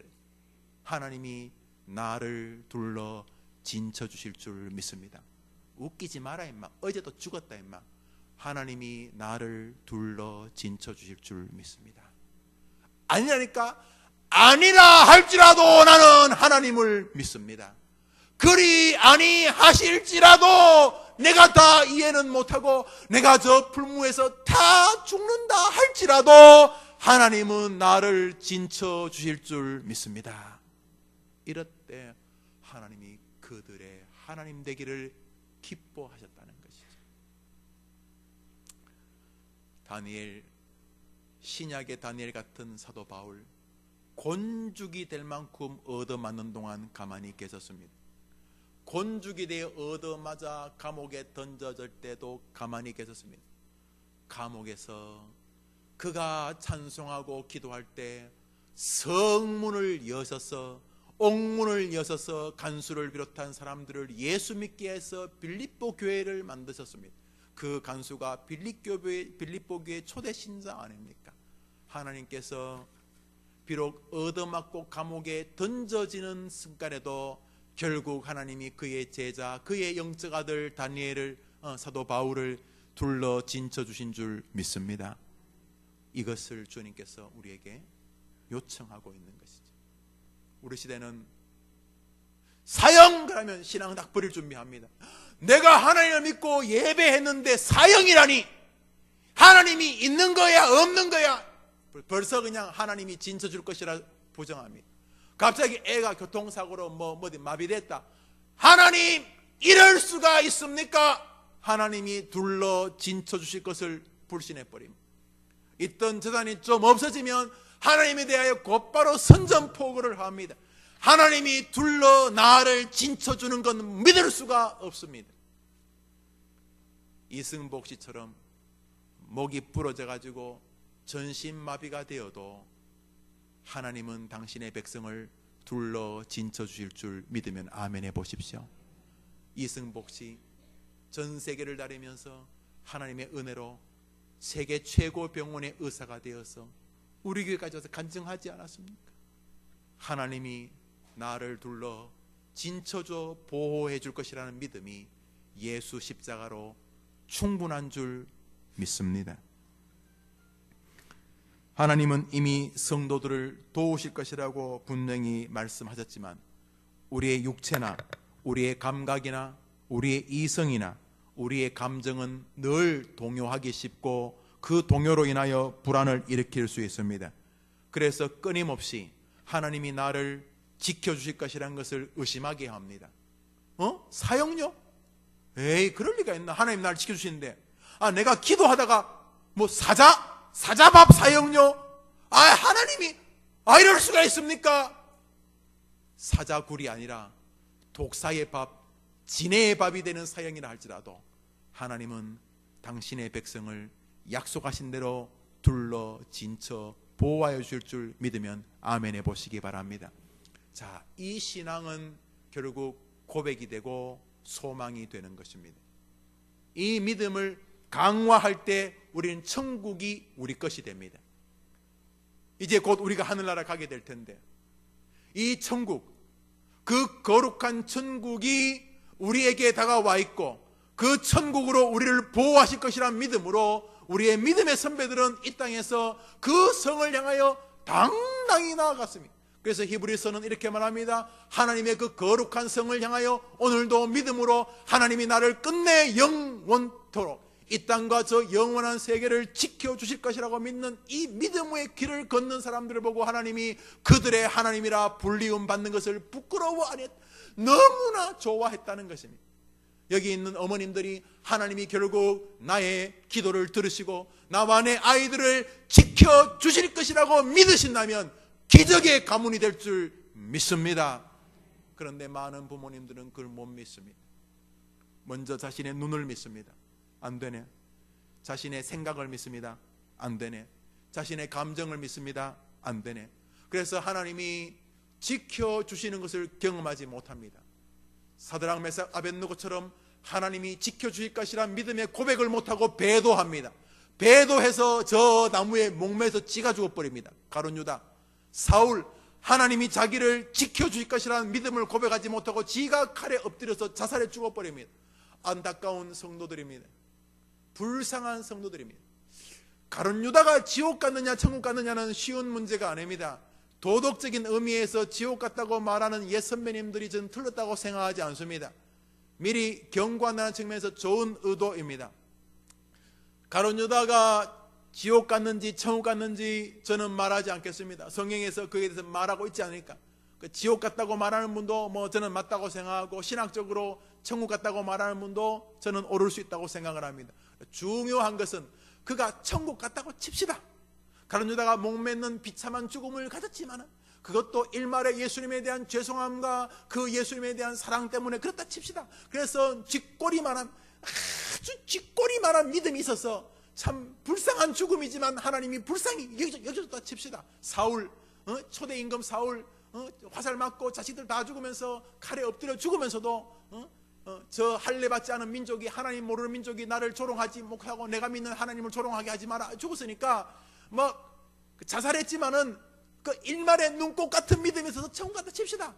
하나님이 나를 둘러 진쳐 주실 줄 믿습니다. 웃기지 마라 임마. 어제도 죽었다 임마. 하나님이 나를 둘러 진쳐 주실 줄 믿습니다. 아니라니까. 아니라 할지라도 나는 하나님을 믿습니다. 그리 아니하실지라도 내가 다 이해는 못하고 내가 저 풀무에서 다 죽는다 할지라도 하나님은 나를 진쳐 주실 줄 믿습니다. 이럴 때 하나님이 그들의 하나님 되기를 기뻐하셨다는 것이죠. 다니엘, 신약의 다니엘 같은 사도 바울, 곤죽이 될 만큼 얻어맞는 동안 가만히 계셨습니다. 곤죽이 되어 얻어맞아 감옥에 던져질 때도 가만히 계셨습니다. 감옥에서 그가 찬송하고 기도할 때 성문을 여셔서, 옥문을 여셔서 간수를 비롯한 사람들을 예수 믿게 해서 빌립보 교회를 만드셨습니다. 그 간수가 빌립보 교회 초대 신자 아닙니까? 하나님께서 비록 얻어맞고 감옥에 던져지는 순간에도 결국 하나님이 그의 제자, 그의 영적 아들 다니엘을, 사도 바울을 둘러 진쳐 주신 줄 믿습니다. 이것을 주님께서 우리에게 요청하고 있는 것이죠. 우리 시대는 사형 그러면 신앙 딱 버릴 준비합니다. 내가 하나님을 믿고 예배했는데 사형이라니, 하나님이 있는 거야 없는 거야, 벌써 그냥 하나님이 진쳐 줄 것이라 부정합니다. 갑자기 애가 교통사고로 어디 마비됐다. 하나님 이럴 수가 있습니까? 하나님이 둘러 진쳐 주실 것을 불신해 버립니다. 있던 재산이 좀 없어지면 하나님에 대하여 곧바로 선전포고를 합니다. 하나님이 둘러 나를 진쳐 주는 건 믿을 수가 없습니다. 이승복 씨처럼 목이 부러져 가지고 전신마비가 되어도 하나님은 당신의 백성을 둘러 진쳐 주실 줄 믿으면 아멘 해보십시오. 이승복 씨 전 세계를 다니면서 하나님의 은혜로 세계 최고 병원의 의사가 되어서 우리 교회까지 와서 간증하지 않았습니까? 하나님이 나를 둘러 진쳐줘 보호해 줄 것이라는 믿음이 예수 십자가로 충분한 줄 믿습니다. 하나님은 이미 성도들을 도우실 것이라고 분명히 말씀하셨지만 우리의 육체나 우리의 감각이나 우리의 이성이나 우리의 감정은 늘 동요하기 쉽고 그 동요로 인하여 불안을 일으킬 수 있습니다. 그래서 끊임없이 하나님이 나를 지켜주실 것이라는 것을 의심하게 합니다. 사형요? 에이, 그럴 리가 있나? 하나님 나를 지켜주시는데, 내가 기도하다가 뭐 사자밥 사형요? 하나님이 이럴 수가 있습니까? 사자굴이 아니라 독사의 밥, 진해의 밥이 되는 사형이라 할지라도 하나님은 당신의 백성을 약속하신 대로 둘러 진쳐 보호하여 줄 줄 믿으면 아멘 해보시기 바랍니다. 자, 이 신앙은 결국 고백이 되고 소망이 되는 것입니다. 이 믿음을 강화할 때 우리는 천국이 우리 것이 됩니다. 이제 곧 우리가 하늘나라 가게 될 텐데, 이 천국, 그 거룩한 천국이 우리에게 다가와 있고 그 천국으로 우리를 보호하실 것이라는 믿음으로 우리의 믿음의 선배들은 이 땅에서 그 성을 향하여 당당히 나아갔습니다. 그래서 히브리서는 이렇게 말합니다. 하나님의 그 거룩한 성을 향하여 오늘도 믿음으로 하나님이 나를 끝내 영원토록 이 땅과 저 영원한 세계를 지켜주실 것이라고 믿는 이 믿음의 길을 걷는 사람들을 보고 하나님이 그들의 하나님이라 불리움 받는 것을 부끄러워 안 했, 너무나 좋아했다는 것입니다. 여기 있는 어머님들이 하나님이 결국 나의 기도를 들으시고 나와 내 아이들을 지켜주실 것이라고 믿으신다면 기적의 가문이 될 줄 믿습니다. 그런데 많은 부모님들은 그걸 못 믿습니다. 먼저 자신의 눈을 믿습니다. 안 되네. 자신의 생각을 믿습니다. 안 되네. 자신의 감정을 믿습니다. 안 되네. 그래서 하나님이 지켜주시는 것을 경험하지 못합니다. 사드락 메삭 아벳느고처럼 하나님이 지켜주실 것이란 믿음의 고백을 못하고 배도합니다. 배도해서 저 나무에 목매서 찌가 죽어버립니다. 가룟 유다, 사울, 하나님이 자기를 지켜주실 것이라는 믿음을 고백하지 못하고 지가 칼에 엎드려서 자살해 죽어버립니다. 안타까운 성도들입니다. 불쌍한 성도들입니다. 가룟 유다가 지옥 갔느냐 천국 갔느냐는 쉬운 문제가 아닙니다. 도덕적인 의미에서 지옥 갔다고 말하는 옛 선배님들이 저는 틀렸다고 생각하지 않습니다. 미리 경고한다는 측면에서 좋은 의도입니다. 가룟 유다가 지옥 갔는지 천국 갔는지 저는 말하지 않겠습니다. 성경에서 그에 대해서 말하고 있지 않으니까. 지옥 갔다고 말하는 분도 저는 맞다고 생각하고, 신학적으로 천국 갔다고 말하는 분도 저는 옳을 수 있다고 생각을 합니다. 중요한 것은 그가 천국 갔다고 칩시다. 가룟 유다가 목매는 비참한 죽음을 가졌지만 그것도 일말의 예수님에 대한 죄송함과 그 예수님에 대한 사랑 때문에 그렇다 칩시다. 그래서 쥐꼬리만한, 아주 쥐꼬리만한 믿음이 있어서 참 불쌍한 죽음이지만 하나님이 불쌍히 여겨줬다 칩시다. 사울, 초대 임금 사울, 화살 맞고 자식들 다 죽으면서 칼에 엎드려 죽으면서도 저 할례 받지 않은 민족이, 하나님 모르는 민족이 나를 조롱하지 못하고 내가 믿는 하나님을 조롱하게 하지 마라 죽었으니까 자살했지만은 그 일말의 눈꽃 같은 믿음이 있어서 천국 갔다 칩시다.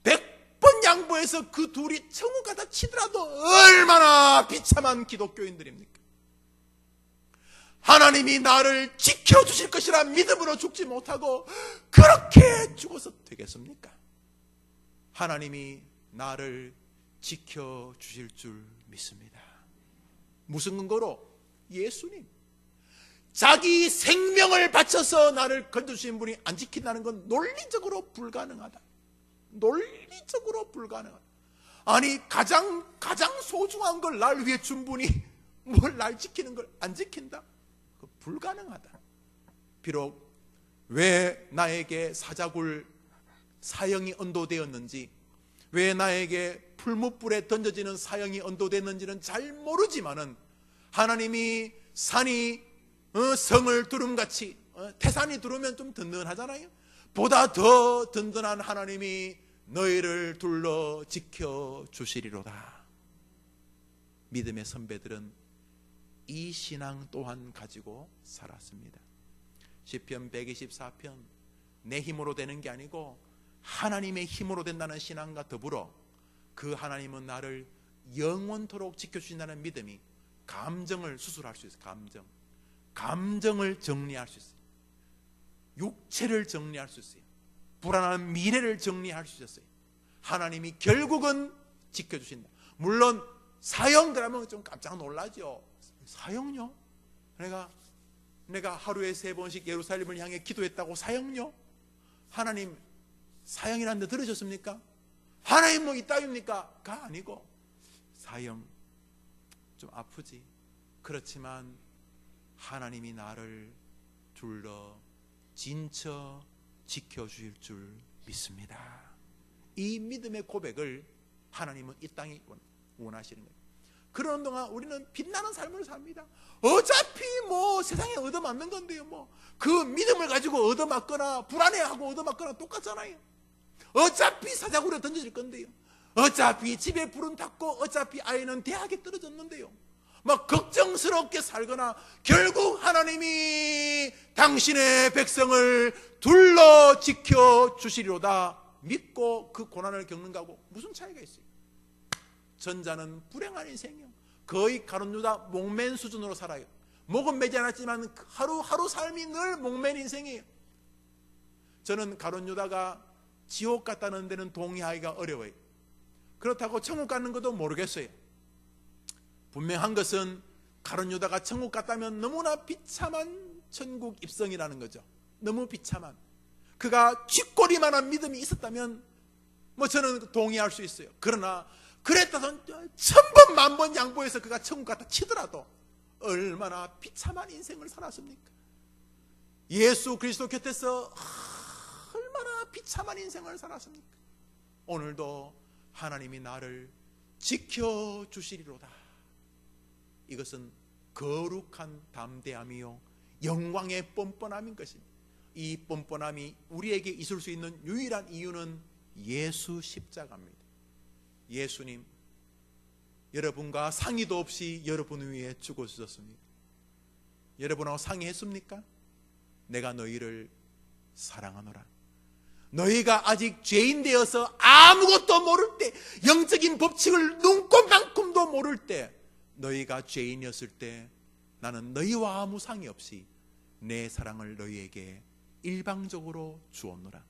100번 양보해서 그 둘이 천국 갔다 치더라도 얼마나 비참한 기독교인들입니까? 하나님이 나를 지켜주실 것이라 믿음으로 죽지 못하고 그렇게 죽어서 되겠습니까? 하나님이 나를 지켜주실 줄 믿습니다. 무슨 근거로? 예수님. 자기 생명을 바쳐서 나를 건져주신 분이 안 지킨다는 건 논리적으로 불가능하다. 논리적으로 불가능하다. 아니 가장 소중한 걸 날 위해 준 분이 뭘 날 지키는 걸 안 지킨다? 불가능하다. 비록 왜 나에게 사자굴 사형이 언도되었는지, 왜 나에게 풀무불에 던져지는 사형이 언도됐는지는 잘 모르지만은 하나님이 산이 성을 두름같이, 태산이 두르면 좀 든든하잖아요. 보다 더 든든한 하나님이 너희를 둘러 지켜주시리로다. 믿음의 선배들은 이 신앙 또한 가지고 살았습니다. 시편 124편, 내 힘으로 되는 게 아니고 하나님의 힘으로 된다는 신앙과 더불어 그 하나님은 나를 영원토록 지켜주신다는 믿음이 감정을 수술할 수 있어요. 감정을 정리할 수 있어요. 육체를 정리할 수 있어요. 불안한 미래를 정리할 수 있어요. 하나님이 결국은 지켜주신다. 물론 사형 그러면 좀 깜짝 놀라죠. 사형요? 내가 내가 하루에 3번씩 예루살렘을 향해 기도했다고 사형요? 하나님 사형이라는 데 들으셨습니까? 하나님 뭐 이따위입니까? 가 아니고 사형 좀 아프지. 그렇지만 하나님이 나를 둘러 진처 지켜주실 줄 믿습니다. 이 믿음의 고백을 하나님은 이 땅에 원하시는 거예요. 그러는 동안 우리는 빛나는 삶을 삽니다. 어차피 뭐 세상에 얻어맞는 건데요. 뭐 그 믿음을 가지고 얻어맞거나 불안해하고 얻어맞거나 똑같잖아요. 어차피 사자굴에 던져질 건데요. 어차피 집에 불은 탔고 어차피 아이는 대학에 떨어졌는데요. 막 걱정스럽게 살거나 결국 하나님이 당신의 백성을 둘러 지켜주시리로다 믿고 그 고난을 겪는 거하고 무슨 차이가 있어요? 전자는 불행한 인생이요. 거의 가룟유다 목맨 수준으로 살아요. 목은 매지 않았지만 하루하루 삶이 늘 목맨 인생이에요. 저는 가룟유다가 지옥 갔다는 데는 동의하기가 어려워요. 그렇다고 천국 가는 것도 모르겠어요. 분명한 것은 가룟유다가 천국 갔다면 너무나 비참한 천국 입성이라는 거죠. 너무 비참한. 그가 쥐꼬리만한 믿음이 있었다면 뭐 저는 동의할 수 있어요. 그러나 그랬다던 1000번 만번 양보해서 그가 천국 갔다 치더라도 얼마나 비참한 인생을 살았습니까? 예수 그리스도 곁에서 얼마나 비참한 인생을 살았습니까? 오늘도 하나님이 나를 지켜주시리로다. 이것은 거룩한 담대함이요 영광의 뻔뻔함인 것입니다. 이 뻔뻔함이 우리에게 있을 수 있는 유일한 이유는 예수 십자가입니다. 예수님 여러분과 상의도 없이 여러분 위해 죽어주셨습니다. 여러분하고 상의했습니까? 내가 너희를 사랑하노라. 너희가 아직 죄인 되어서 아무것도 모를 때, 영적인 법칙을 눈꼽만큼도 모를 때, 너희가 죄인이었을 때 나는 너희와 아무 상의 없이 내 사랑을 너희에게 일방적으로 주었노라.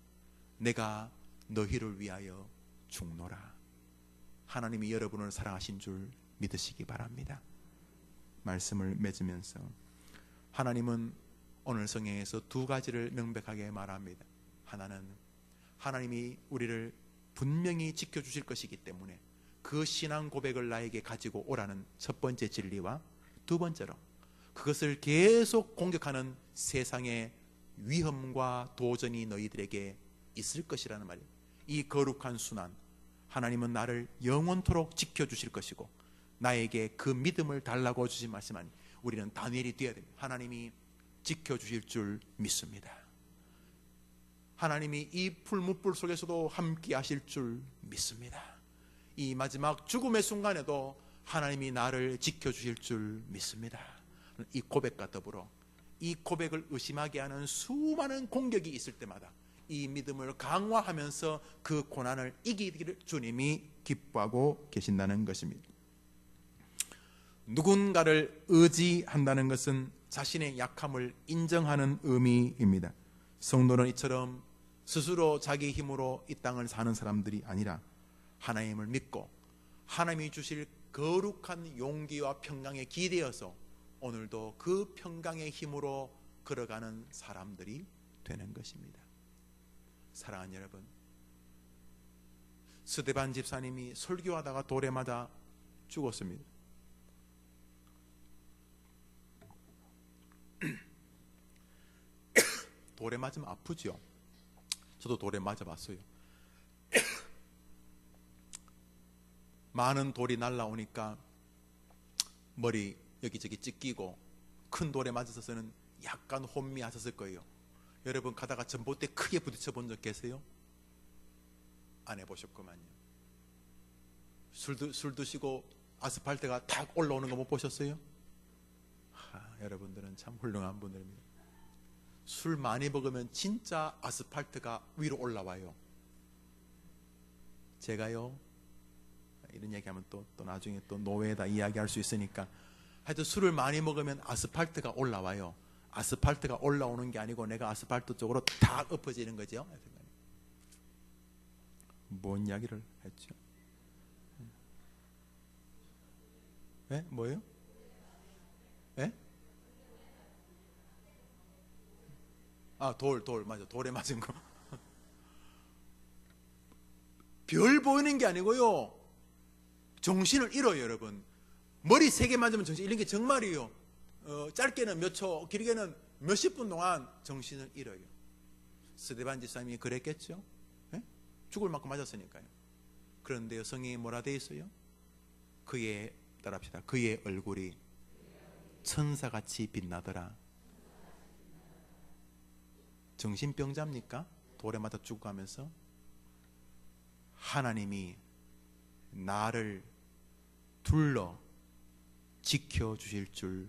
내가 너희를 위하여 죽노라. 하나님이 여러분을 사랑하신 줄 믿으시기 바랍니다. 말씀을 맺으면서 하나님은 오늘 성경에서 2가지를 명백하게 말합니다. 하나는 하나님이 우리를 분명히 지켜주실 것이기 때문에 그 신앙 고백을 나에게 가지고 오라는 첫 번째 진리와, 두 번째로 그것을 계속 공격하는 세상의 위험과 도전이 너희들에게 있을 것이라는 말이에요. 이 거룩한 순환, 하나님은 나를 영원토록 지켜주실 것이고 나에게 그 믿음을 달라고 주신 말씀하니 우리는 다니엘이 되어야 됩니다. 하나님이 지켜주실 줄 믿습니다. 하나님이 이 풀무불 속에서도 함께 하실 줄 믿습니다. 이 마지막 죽음의 순간에도 하나님이 나를 지켜주실 줄 믿습니다. 이 고백과 더불어 이 고백을 의심하게 하는 수많은 공격이 있을 때마다 이 믿음을 강화하면서 그 고난을 이기기를 주님이 기뻐하고 계신다는 것입니다. 누군가를 의지한다는 것은 자신의 약함을 인정하는 의미입니다. 성도는 이처럼 스스로 자기 힘으로 이 땅을 사는 사람들이 아니라 하나님을 믿고 하나님이 주실 거룩한 용기와 평강에 기대어서 오늘도 그 평강의 힘으로 걸어가는 사람들이 되는 것입니다. 사랑하는 여러분, 스데반 집사님이 설교하다가 돌에 맞아 죽었습니다. 돌에 맞으면 아프죠. 저도 돌에 맞아봤어요. 많은 돌이 날라오니까 머리 여기저기 찢기고 큰 돌에 맞아서는 약간 혼미하셨을 거예요. 여러분 가다가 전봇대 크게 부딪혀 본 적 계세요? 안 해보셨구만요. 술 드시고 아스팔트가 탁 올라오는 거 못 보셨어요? 여러분들은 참 훌륭한 분들입니다. 술 많이 먹으면 진짜 아스팔트가 위로 올라와요. 제가요, 이런 얘기하면 또 나중에 또 노회에다 이야기할 수 있으니까, 하여튼 술을 많이 먹으면 아스팔트가 올라와요. 아스팔트가 올라오는 게 아니고 내가 아스팔트 쪽으로 탁 엎어지는 거죠. 뭔 이야기를 했죠? 네? 뭐예요? 네? 돌 맞아. 돌에 맞은 거. 별 보이는 게 아니고요. 정신을 잃어요, 여러분. 머리 3개 맞으면 정신 잃는 게 정말이에요. 짧게는 몇 초, 길게는 몇십 분 동안 정신을 잃어요. 스데반 집사님이 그랬겠죠? 네? 죽을 만큼 맞았으니까요. 그런데 성경에 뭐라 되어 있어요? 그의, 따라합시다. 그의 얼굴이 천사같이 빛나더라. 정신병자입니까? 돌에 맞아 죽어가면서 하나님이 나를 둘러 지켜주실 줄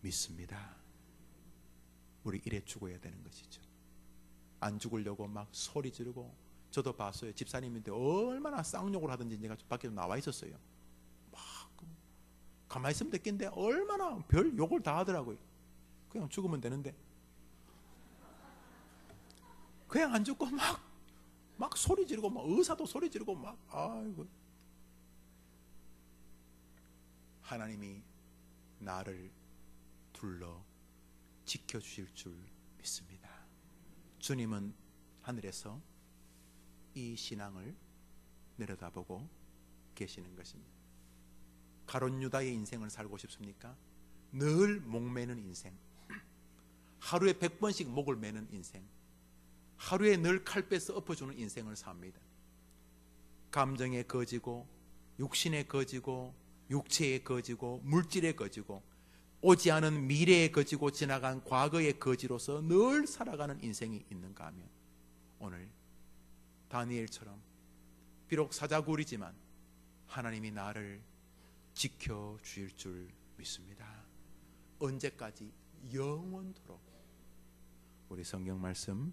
믿습니다. 우리 이래 죽어야 되는 것이죠. 안 죽으려고 막 소리 지르고, 저도 봤어요. 집사님인데 얼마나 쌍욕을 하든지 제가 밖에 나와 있었어요. 막 가만히 있으면 됐겠는데 얼마나 별 욕을 다 하더라고요. 그냥 죽으면 되는데 그냥 안 죽고 막 소리 지르고, 막 의사도 소리 지르고, 막 아이고. 하나님이 나를 둘러 지켜주실 줄 믿습니다. 주님은 하늘에서 이 신앙을 내려다보고 계시는 것입니다. 가룟 유다의 인생을 살고 싶습니까? 늘 목매는 인생, 하루에 100번씩 목을 매는 인생, 하루에 늘 칼 빼서 엎어주는 인생을 삽니다. 감정에 거지고, 육신에 거지고, 육체에 거지고, 물질에 거지고, 오지 않은 미래에 거지고, 지나간 과거의 거지로서 늘 살아가는 인생이 있는가 하면, 오늘 다니엘처럼 비록 사자굴이지만 하나님이 나를 지켜주실 줄 믿습니다. 언제까지? 영원토록. 우리 성경 말씀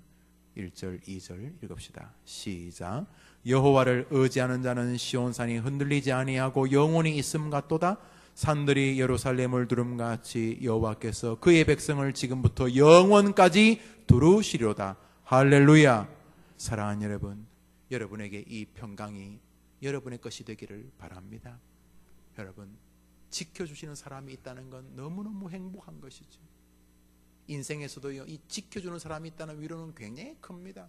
1절 2절 읽읍시다. 시작. 여호와를 의지하는 자는 시온산이 흔들리지 아니하고 영원히 있음 같도다. 산들이 예루살렘을 두름같이 여호와께서 그의 백성을 지금부터 영원까지 두루시리로다. 할렐루야. 사랑하는 여러분, 여러분에게 이 평강이 여러분의 것이 되기를 바랍니다. 여러분, 지켜주시는 사람이 있다는 건 너무너무 행복한 것이죠. 인생에서도요, 이 지켜주는 사람이 있다는 위로는 굉장히 큽니다.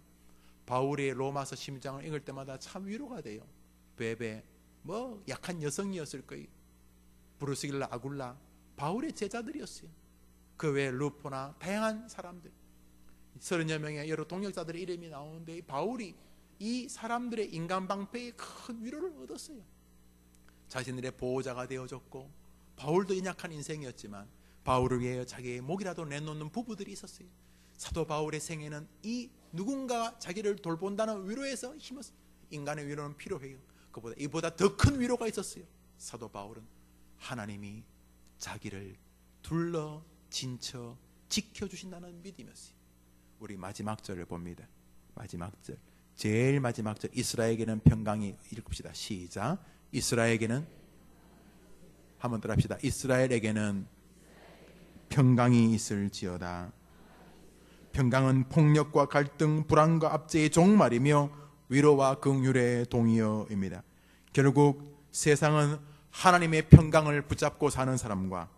바울의 로마서 10장을 읽을 때마다 참 위로가 돼요. 베베, 약한 여성이었을 거예요. 브루스길라, 아굴라, 바울의 제자들이었어요. 그 외에 루포나 다양한 사람들, 30여 명의 여러 동역자들의 이름이 나오는데, 바울이 이 사람들의 인간 방패에 큰 위로를 얻었어요. 자신들의 보호자가 되어줬고, 바울도 연약한 인생이었지만 바울을 위하여 자기의 목이라도 내놓는 부부들이 있었어요. 사도 바울의 생애는 이 누군가 자기를 돌본다는 위로에서 힘었어요. 인간의 위로는 필요해요. 그보다 이보다 더 큰 위로가 있었어요. 사도 바울은 하나님이 자기를 둘러 진쳐 지켜주신다는 믿음이었어요. 우리 마지막 절을 봅니다. 마지막 절, 제일 마지막 절, 이스라엘에게는 평강이, 읽읍시다. 시작. 이스라엘에게는, 한번 따라 합시다. 이스라엘에게는 평강이 있을지어다. 평강은 폭력과 갈등, 불안과 압제의 종말이며 위로와 긍휼의 동의어입니다. 결국 세상은 하나님의 평강을 붙잡고 사는 사람과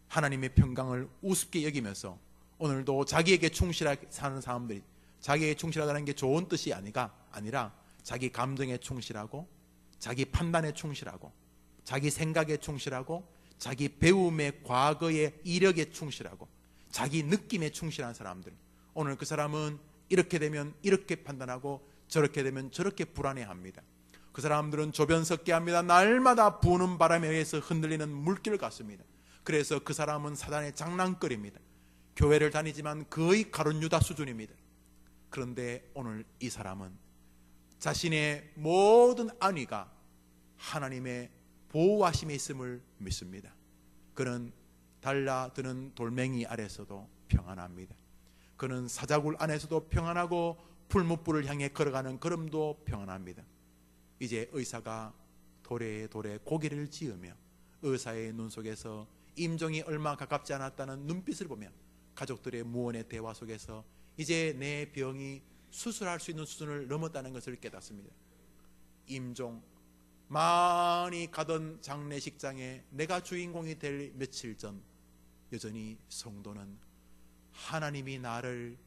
하나님의 평강을 우습게 여기면서 오늘도 자기에게 충실하게 사는 사람들이, 자기에게 충실하다는 게 좋은 뜻이 아니라 자기 감정에 충실하고, 자기 판단에 충실하고, 자기 생각에 충실하고, 자기 배움의 과거의 이력에 충실하고, 자기 느낌에 충실한 사람들, 오늘 그 사람은 이렇게 되면 이렇게 판단하고 저렇게 되면 저렇게 불안해합니다. 그 사람들은 조변 섞게 합니다. 날마다 부는 바람에 의해서 흔들리는 물길 같습니다. 그래서 그 사람은 사단의 장난거리입니다. 교회를 다니지만 거의 가룟 유다 수준입니다. 그런데 오늘 이 사람은 자신의 모든 안위가 하나님의 보호하심에 있음을 믿습니다. 그는 달라드는 돌멩이 아래서도 평안합니다. 그는 사자굴 안에서도 평안하고 풀무불을 향해 걸어가는 걸음도 평안합니다. 이제 의사가 돌에 고개를 지으며 의사의 눈 속에서 임종이 얼마 가깝지 않았다는 눈빛을 보며 가족들의 무언의 대화 속에서 이제 내 병이 수술할 수 있는 수준을 넘었다는 것을 깨닫습니다. 임종, 많이 가던 장례식장에 내가 주인공이 될 며칠 전, 여전히 성도는 하나님이 나를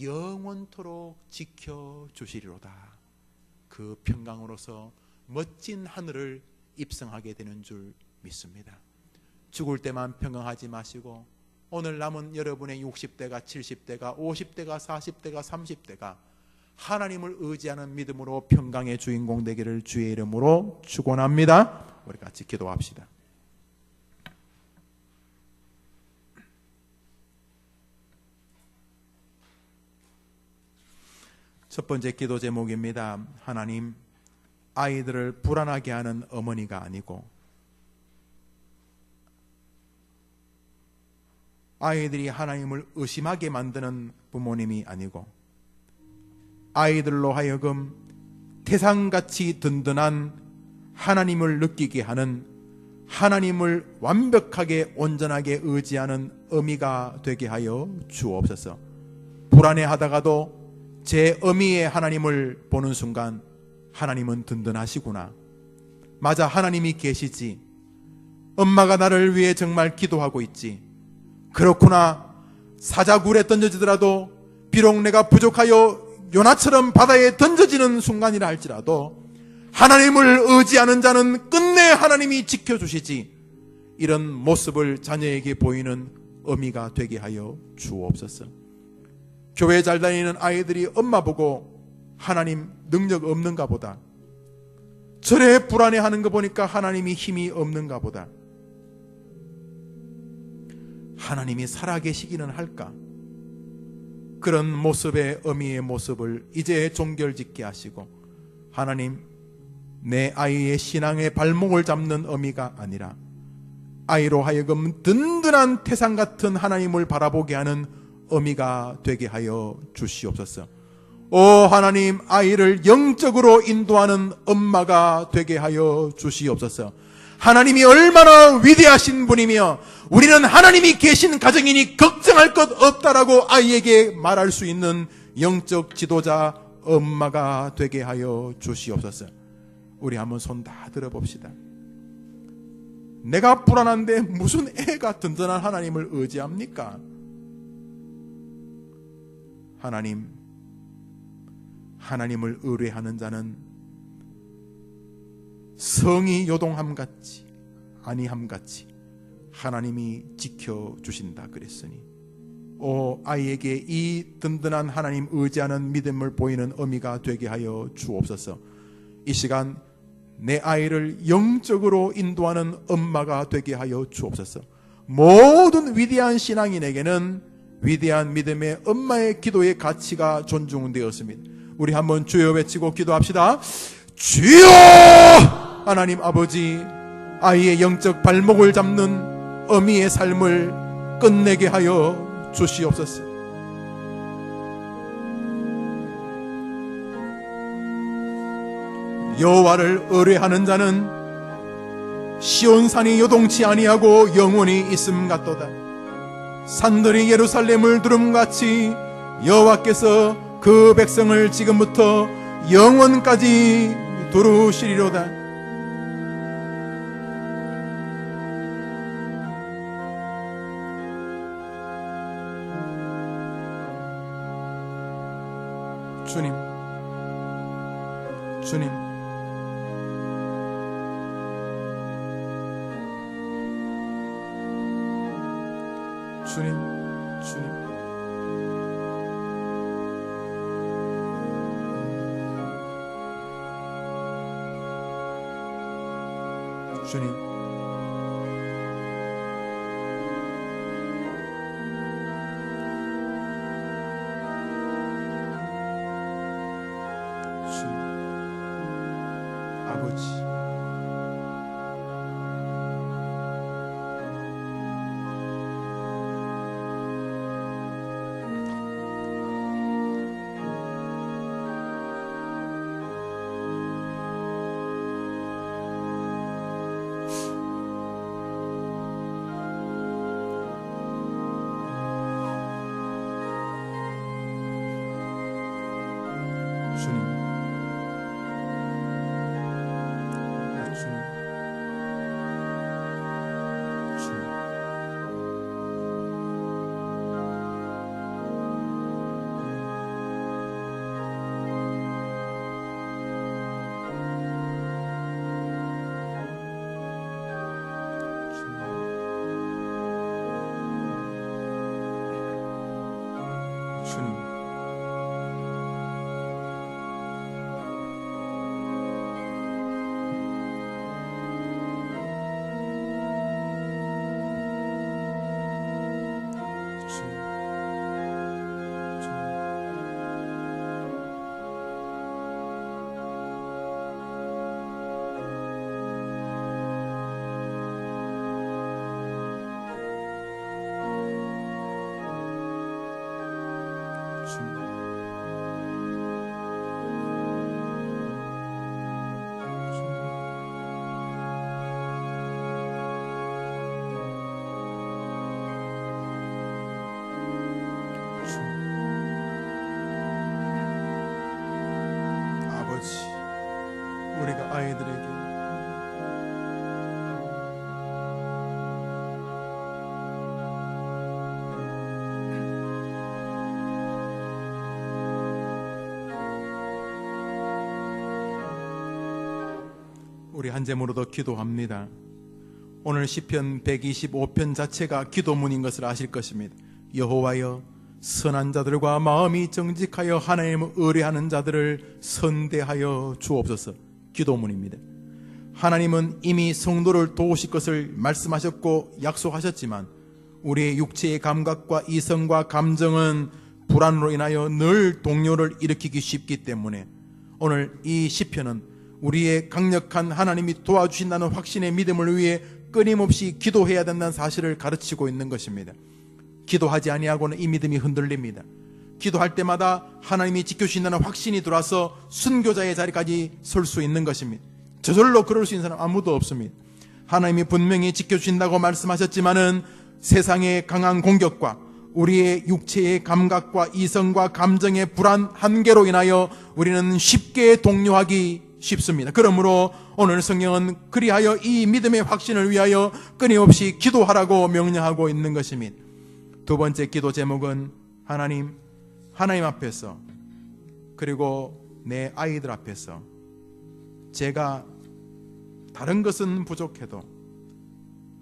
영원토록 지켜주시리로다. 그 평강으로서 멋진 하늘을 입성하게 되는 줄 믿습니다. 죽을 때만 평강하지 마시고 오늘 남은 여러분의 60대가 70대가 50대가 40대가 30대가 하나님을 의지하는 믿음으로 평강의 주인공 되기를 주의 이름으로 축원합니다. 우리 같이 기도합시다. 첫 번째 기도 제목입니다. 하나님, 아이들을 불안하게 하는 어머니가 아니고 아이들이 하나님을 의심하게 만드는 부모님이 아니고 아이들로 하여금 태산같이 든든한 하나님을 느끼게 하는, 하나님을 완벽하게 온전하게 의지하는 어미가 되게 하여 주옵소서. 불안해하다가도 제 어미의 하나님을 보는 순간 하나님은 든든하시구나. 맞아, 하나님이 계시지. 엄마가 나를 위해 정말 기도하고 있지. 그렇구나. 사자굴에 던져지더라도 비록 내가 부족하여 요나처럼 바다에 던져지는 순간이라 할지라도 하나님을 의지하는 자는 끝내 하나님이 지켜주시지. 이런 모습을 자녀에게 보이는 어미가 되게 하여 주옵소서. 교회 잘 다니는 아이들이 엄마 보고 하나님 능력 없는가 보다, 저래 불안해하는 거 보니까 하나님이 힘이 없는가 보다, 하나님이 살아계시기는 할까, 그런 모습의 어미의 모습을 이제 종결짓게 하시고 하나님, 내 아이의 신앙의 발목을 잡는 어미가 아니라 아이로 하여금 든든한 태산 같은 하나님을 바라보게 하는 어미가 되게 하여 주시옵소서. 오 하나님, 아이를 영적으로 인도하는 엄마가 되게 하여 주시옵소서. 하나님이 얼마나 위대하신 분이며 우리는 하나님이 계신 가정이니 걱정할 것 없다라고 아이에게 말할 수 있는 영적 지도자 엄마가 되게 하여 주시옵소서. 우리 한번 손 다 들어봅시다. 내가 불안한데 무슨 애가 든든한 하나님을 의지합니까? 하나님을 의뢰하는 자는 성이 요동함같이 아니함같이 하나님이 지켜주신다 그랬으니, 오 아이에게 이 든든한 하나님 의지하는 믿음을 보이는 어미가 되게 하여 주옵소서. 이 시간 내 아이를 영적으로 인도하는 엄마가 되게 하여 주옵소서. 모든 위대한 신앙인에게는 위대한 믿음의 엄마의 기도의 가치가 존중되었습니다. 우리 한번 주여 외치고 기도합시다. 주여! 하나님 아버지, 아이의 영적 발목을 잡는 어미의 삶을 끝내게 하여 주시옵소서. 여호와를 의뢰하는 자는 시온산이 요동치 아니하고 영원히 있음 같도다. 산들이 예루살렘을 두름같이 여호와께서 그 백성을 지금부터 영원까지 두루시리로다. 주님, 주님, 주님, 주님, 주님, 아버지, 주님, 아버지, 우리가 아이들에게 우리 한 제목으로도 기도합니다. 오늘 시편 125편 자체가 기도문인 것을 아실 것입니다. 여호와여, 선한 자들과 마음이 정직하여 하나님을 의뢰하는 자들을 선대하여 주옵소서. 기도문입니다. 하나님은 이미 성도를 도우실 것을 말씀하셨고 약속하셨지만 우리의 육체의 감각과 이성과 감정은 불안으로 인하여 늘 동요를 일으키기 쉽기 때문에 오늘 이 시편은 우리의 강력한 하나님이 도와주신다는 확신의 믿음을 위해 끊임없이 기도해야 된다는 사실을 가르치고 있는 것입니다. 기도하지 아니하고는 이 믿음이 흔들립니다. 기도할 때마다 하나님이 지켜주신다는 확신이 들어와서 순교자의 자리까지 설 수 있는 것입니다. 저절로 그럴 수 있는 사람 아무도 없습니다. 하나님이 분명히 지켜주신다고 말씀하셨지만은 세상의 강한 공격과 우리의 육체의 감각과 이성과 감정의 불안, 한계로 인하여 우리는 쉽게 동요하기 쉽습니다. 그러므로 오늘 성경은 그리하여 이 믿음의 확신을 위하여 끊임없이 기도하라고 명령하고 있는 것입니다. 두 번째 기도 제목은 하나님 앞에서, 그리고 내 아이들 앞에서 제가 다른 것은 부족해도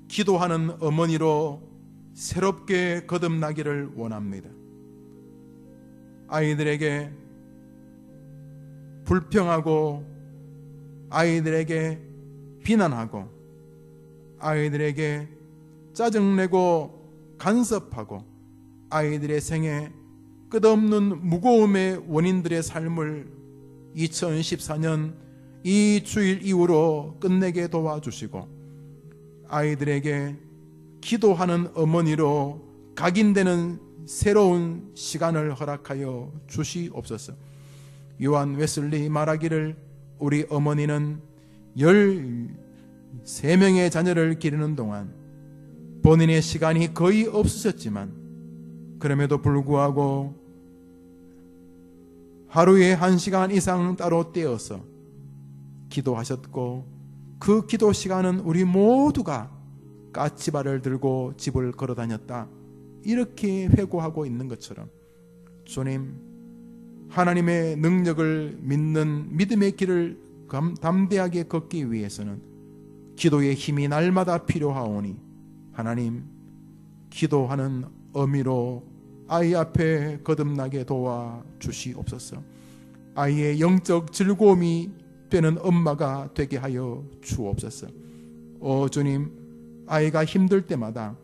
기도하는 어머니로 새롭게 거듭나기를 원합니다. 아이들에게 불평하고, 아이들에게 비난하고, 아이들에게 짜증내고 간섭하고, 아이들의 생에 끝없는 무거움의 원인들의 삶을 2014년 이 주일 이후로 끝내게 도와주시고, 아이들에게 기도하는 어머니로 각인되는 새로운 시간을 허락하여 주시옵소서. 요한 웨슬리 말하기를 우리 어머니는 13명의 자녀를 기르는 동안 본인의 시간이 거의 없으셨지만 그럼에도 불구하고 하루에 1시간 이상 따로 떼어서 기도하셨고, 그 기도 시간은 우리 모두가 까치발을 들고 집을 걸어 다녔다, 이렇게 회고하고 있는 것처럼 주님, 하나님의 능력을 믿는 믿음의 길을 담대하게 걷기 위해서는 기도의 힘이 날마다 필요하오니 하나님, 기도하는 의미로 아이 앞에 거듭나게 도와주시옵소서. 아이의 영적 즐거움이 되는 엄마가 되게 하여 주옵소서. 주님, 아이가 힘들 때마다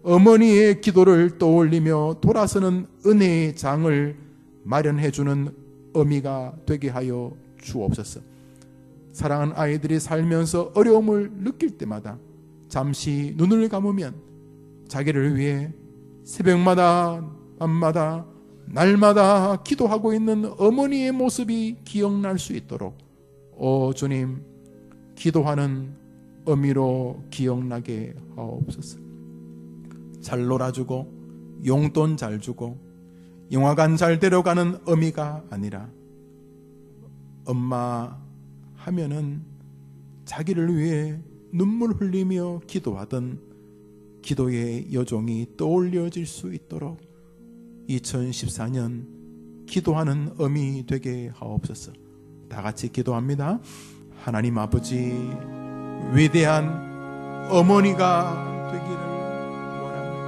어머니의 기도를 떠올리며 돌아서는 은혜의 장을 마련해주는 어미가 되게 하여 주옵소서. 사랑하는 아이들이 살면서 어려움을 느낄 때마다 잠시 눈을 감으면 자기를 위해 새벽마다 밤마다 날마다 기도하고 있는 어머니의 모습이 기억날 수 있도록 주님, 기도하는 어미로 기억나게 하옵소서. 잘 놀아주고 용돈 잘 주고 영화관 잘 데려가는 어미가 아니라 엄마 하면은 자기를 위해 눈물 흘리며 기도하던 기도의 여종이 떠올려질 수 있도록 2014년 기도하는 어미 되게 하옵소서. 다 같이 기도합니다. 하나님 아버지, 위대한 어머니가 되기를 원합니다.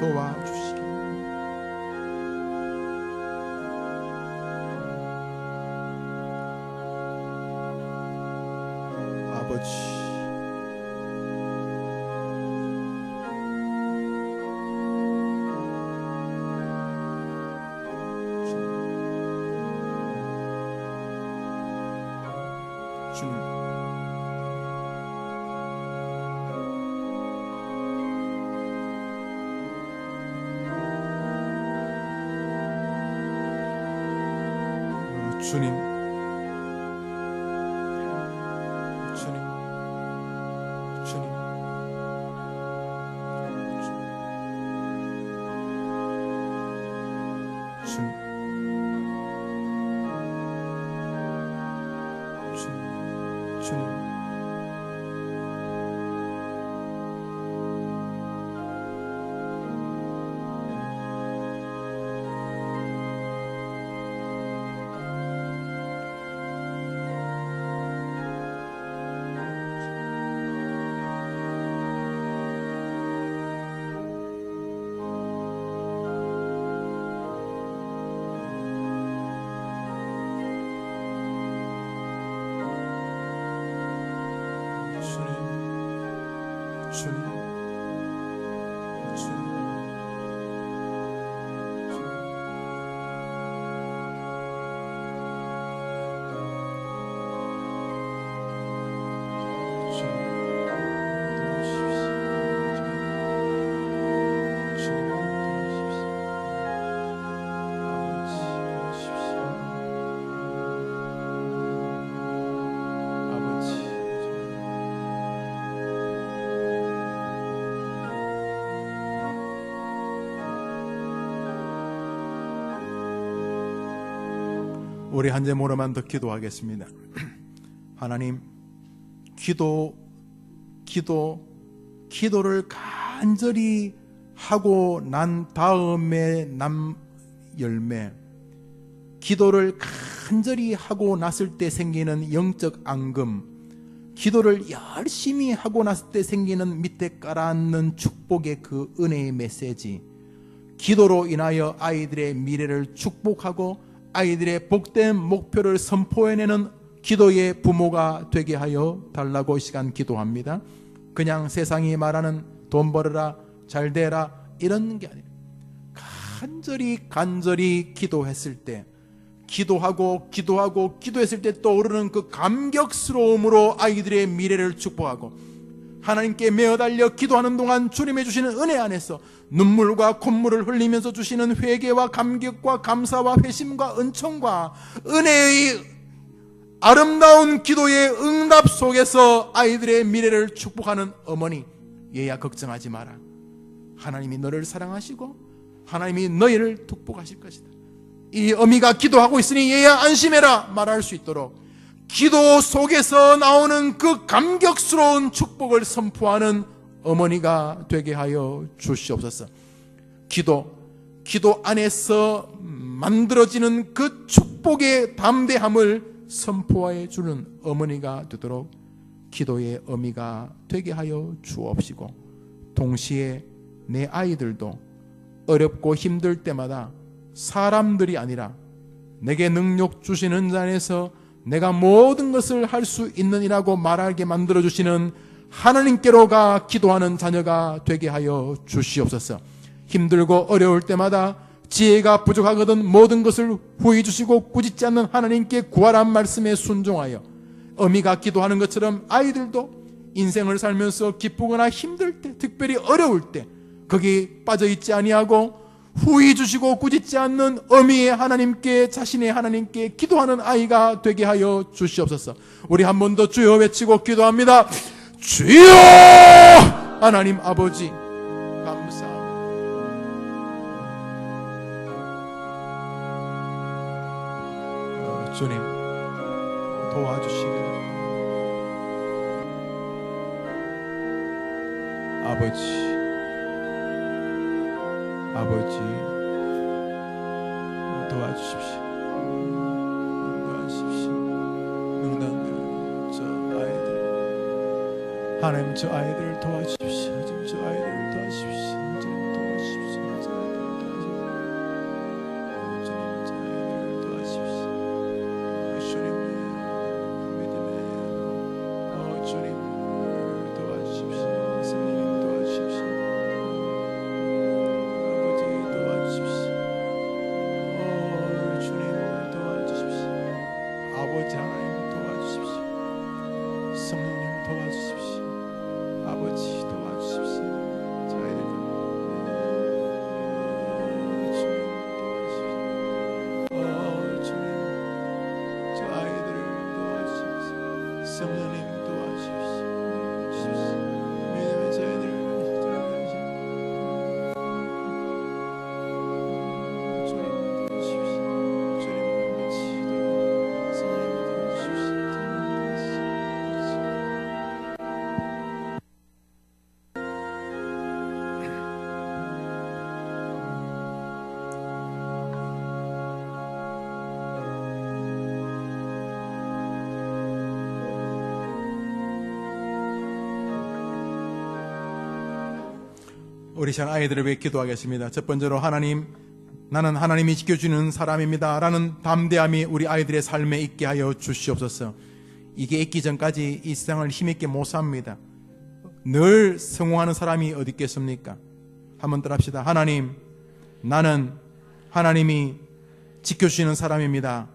도와주시기 아버지 주님 주님 주님 주님 주님 주님 우리 한 제목으로만 더 기도하겠습니다. 하나님, 기도를 간절히 하고 난 다음에 남 열매, 기도를 간절히 하고 났을 때 생기는 영적 앙금, 기도를 열심히 하고 났을 때 생기는 밑에 깔아앉는 축복의 그 은혜의 메시지, 기도로 인하여 아이들의 미래를 축복하고 아이들의 복된 목표를 선포해내는 기도의 부모가 되게 하여 달라고 이 시간 기도합니다. 그냥 세상이 말하는 돈 벌어라, 잘 되라 이런 게 아니라 간절히 기도했을 때, 기도했을 때 떠오르는 그 감격스러움으로 아이들의 미래를 축복하고 하나님께 매어달려 기도하는 동안 주님의 주시는 은혜 안에서 눈물과 콧물을 흘리면서 주시는 회개와 감격과 감사와 회심과 은총과 은혜의 아름다운 기도의 응답 속에서 아이들의 미래를 축복하는 어머니, 얘야 걱정하지 마라. 하나님이 너를 사랑하시고 하나님이 너희를 축복하실 것이다. 이 어미가 기도하고 있으니 얘야 안심해라 말할 수 있도록 기도 속에서 나오는 그 감격스러운 축복을 선포하는 어머니가 되게 하여 주시옵소서. 기도 안에서 만들어지는 그 축복의 담대함을 선포해 주는 어머니가 되도록 기도의 어미가 되게 하여 주옵시고, 동시에 내 아이들도 어렵고 힘들 때마다 사람들이 아니라 내게 능력 주시는 자 안에서 내가 모든 것을 할 수 있는 이라고 말하게 만들어주시는 하나님께로가 기도하는 자녀가 되게 하여 주시옵소서. 힘들고 어려울 때마다 지혜가 부족하거든 모든 것을 후히 주시고 꾸짖지 않는 하나님께 구하란 말씀에 순종하여 어미가 기도하는 것처럼 아이들도 인생을 살면서 기쁘거나 힘들 때, 특별히 어려울 때 거기 빠져있지 아니하고 후히 주시고 꾸짖지 않는 어미의 하나님께, 자신의 하나님께 기도하는 아이가 되게 하여 주시옵소서. 우리 한 번 더 주여 외치고 기도합니다. 주여! 하나님 아버지 감사합니다. 주님 도와주시기를 아버지 도와주십시오. 하나님 저 아이들을 도와주십시오. 저 아이들을 도와주십시오. 도와주십시오. 아버지 하나님 도와주십시오. 성령님 도와주십시오. 아버지 도와주십시오. 저 아이들 주님, 저 아이들을 도와주십시오. 성령님 도와주십시오. 왜냐면 저희들을 우리 전 아이들을 위해 기도하겠습니다. 첫 번째로 하나님, 나는 하나님이 지켜주는 사람입니다 라는 담대함이 우리 아이들의 삶에 있게 하여 주시옵소서. 이게 있기 전까지 이 세상을 힘있게 못 삽니다. 늘 성공하는 사람이 어디 있겠습니까? 한번 따라합시다. 하나님, 나는 하나님이 지켜주시는 사람입니다.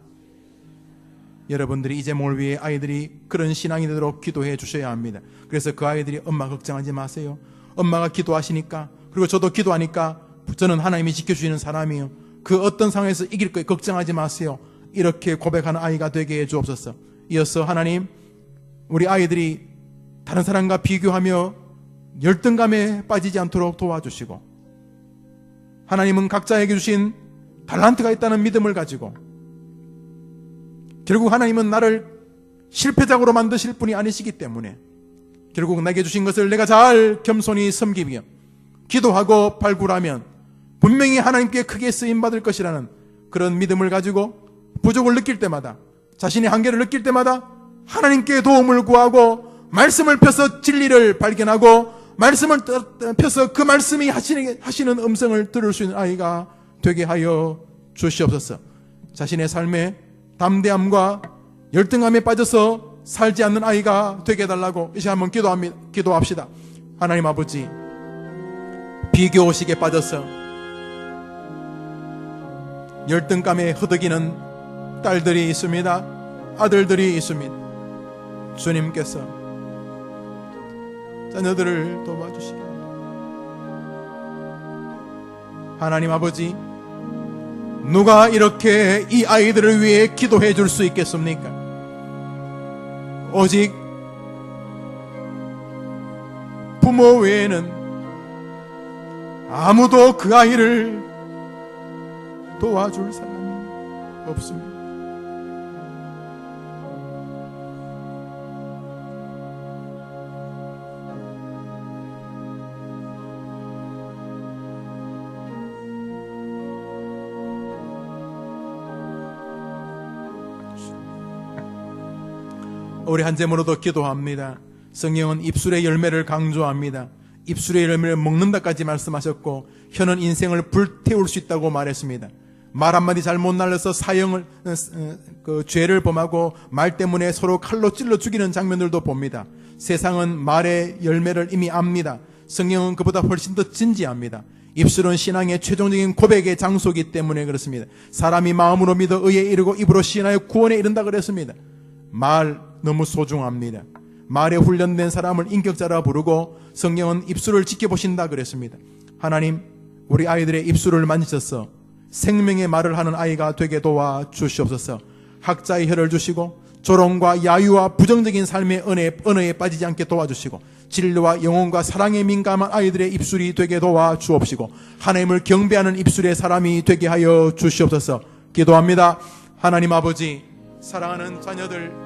여러분들이 이 제목을 위해 아이들이 그런 신앙이 되도록 기도해 주셔야 합니다. 그래서 그 아이들이 엄마 걱정하지 마세요. 엄마가 기도하시니까, 그리고 저도 기도하니까 저는 하나님이 지켜주시는 사람이에요. 그 어떤 상황에서 이길 거예요. 걱정하지 마세요. 이렇게 고백하는 아이가 되게 해 주옵소서. 이어서 하나님, 우리 아이들이 다른 사람과 비교하며 열등감에 빠지지 않도록 도와주시고, 하나님은 각자에게 주신 달란트가 있다는 믿음을 가지고, 결국 하나님은 나를 실패작으로 만드실 분이 아니시기 때문에 결국 내게 주신 것을 내가 잘 겸손히 섬기며 기도하고 발굴하면 분명히 하나님께 크게 쓰임받을 것이라는 그런 믿음을 가지고 부족을 느낄 때마다, 자신의 한계를 느낄 때마다 하나님께 도움을 구하고 말씀을 펴서 진리를 발견하고 말씀을 펴서 그 말씀이 하시는 음성을 들을 수 있는 아이가 되게 하여 주시옵소서. 자신의 삶에 담대함과 열등함에 빠져서 살지 않는 아이가 되게 해달라고 이제 한번 기도합시다. 하나님 아버지, 비교의식에 빠져서 열등감에 허덕이는 딸들이 있습니다. 아들들이 있습니다. 주님께서 자녀들을 도와주시기 하나님 아버지, 누가 이렇게 이 아이들을 위해 기도해 줄 수 있겠습니까? 오직 부모 외에는 아무도 그 아이를 도와줄 사람이 없습니다. 우리 한 제목으로도 기도합니다. 성경은 입술의 열매를 강조합니다. 입술의 열매를 먹는다까지 말씀하셨고, 혀는 인생을 불태울 수 있다고 말했습니다. 말 한마디 잘못 날려서 죄를 범하고 말 때문에 서로 칼로 찔러 죽이는 장면들도 봅니다. 세상은 말의 열매를 이미 압니다. 성경은 그보다 훨씬 더 진지합니다. 입술은 신앙의 최종적인 고백의 장소이기 때문에 그렇습니다. 사람이 마음으로 믿어 의에 이르고 입으로 시인하여 구원에 이른다 그랬습니다. 말 너무 소중합니다. 말에 훈련된 사람을 인격자라 부르고 성경은 입술을 지켜보신다 그랬습니다. 하나님, 우리 아이들의 입술을 만지셔서 생명의 말을 하는 아이가 되게 도와주시옵소서. 학자의 혀를 주시고 조롱과 야유와 부정적인 삶의 언어에 빠지지 않게 도와주시고, 진리와 영혼과 사랑에 민감한 아이들의 입술이 되게 도와주옵시고, 하나님을 경배하는 입술의 사람이 되게 하여 주시옵소서. 기도합니다. 하나님 아버지, 사랑하는 자녀들,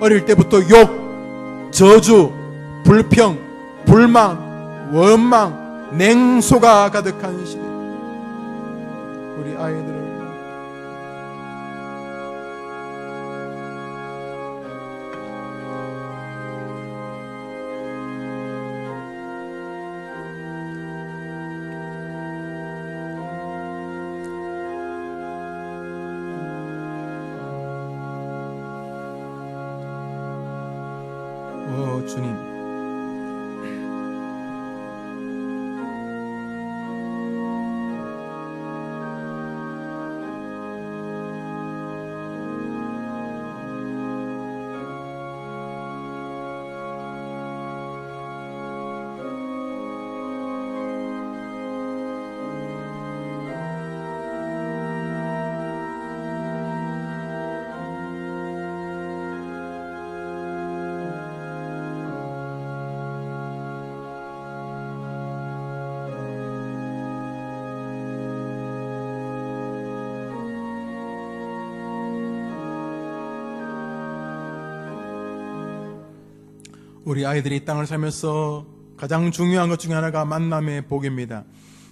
어릴 때부터 욕, 저주, 불평, 불만, 원망, 냉소가 가득한 시대, 우리 아이들을 주님, 우리 아이들이 이 땅을 살면서 가장 중요한 것 중에 하나가 만남의 복입니다.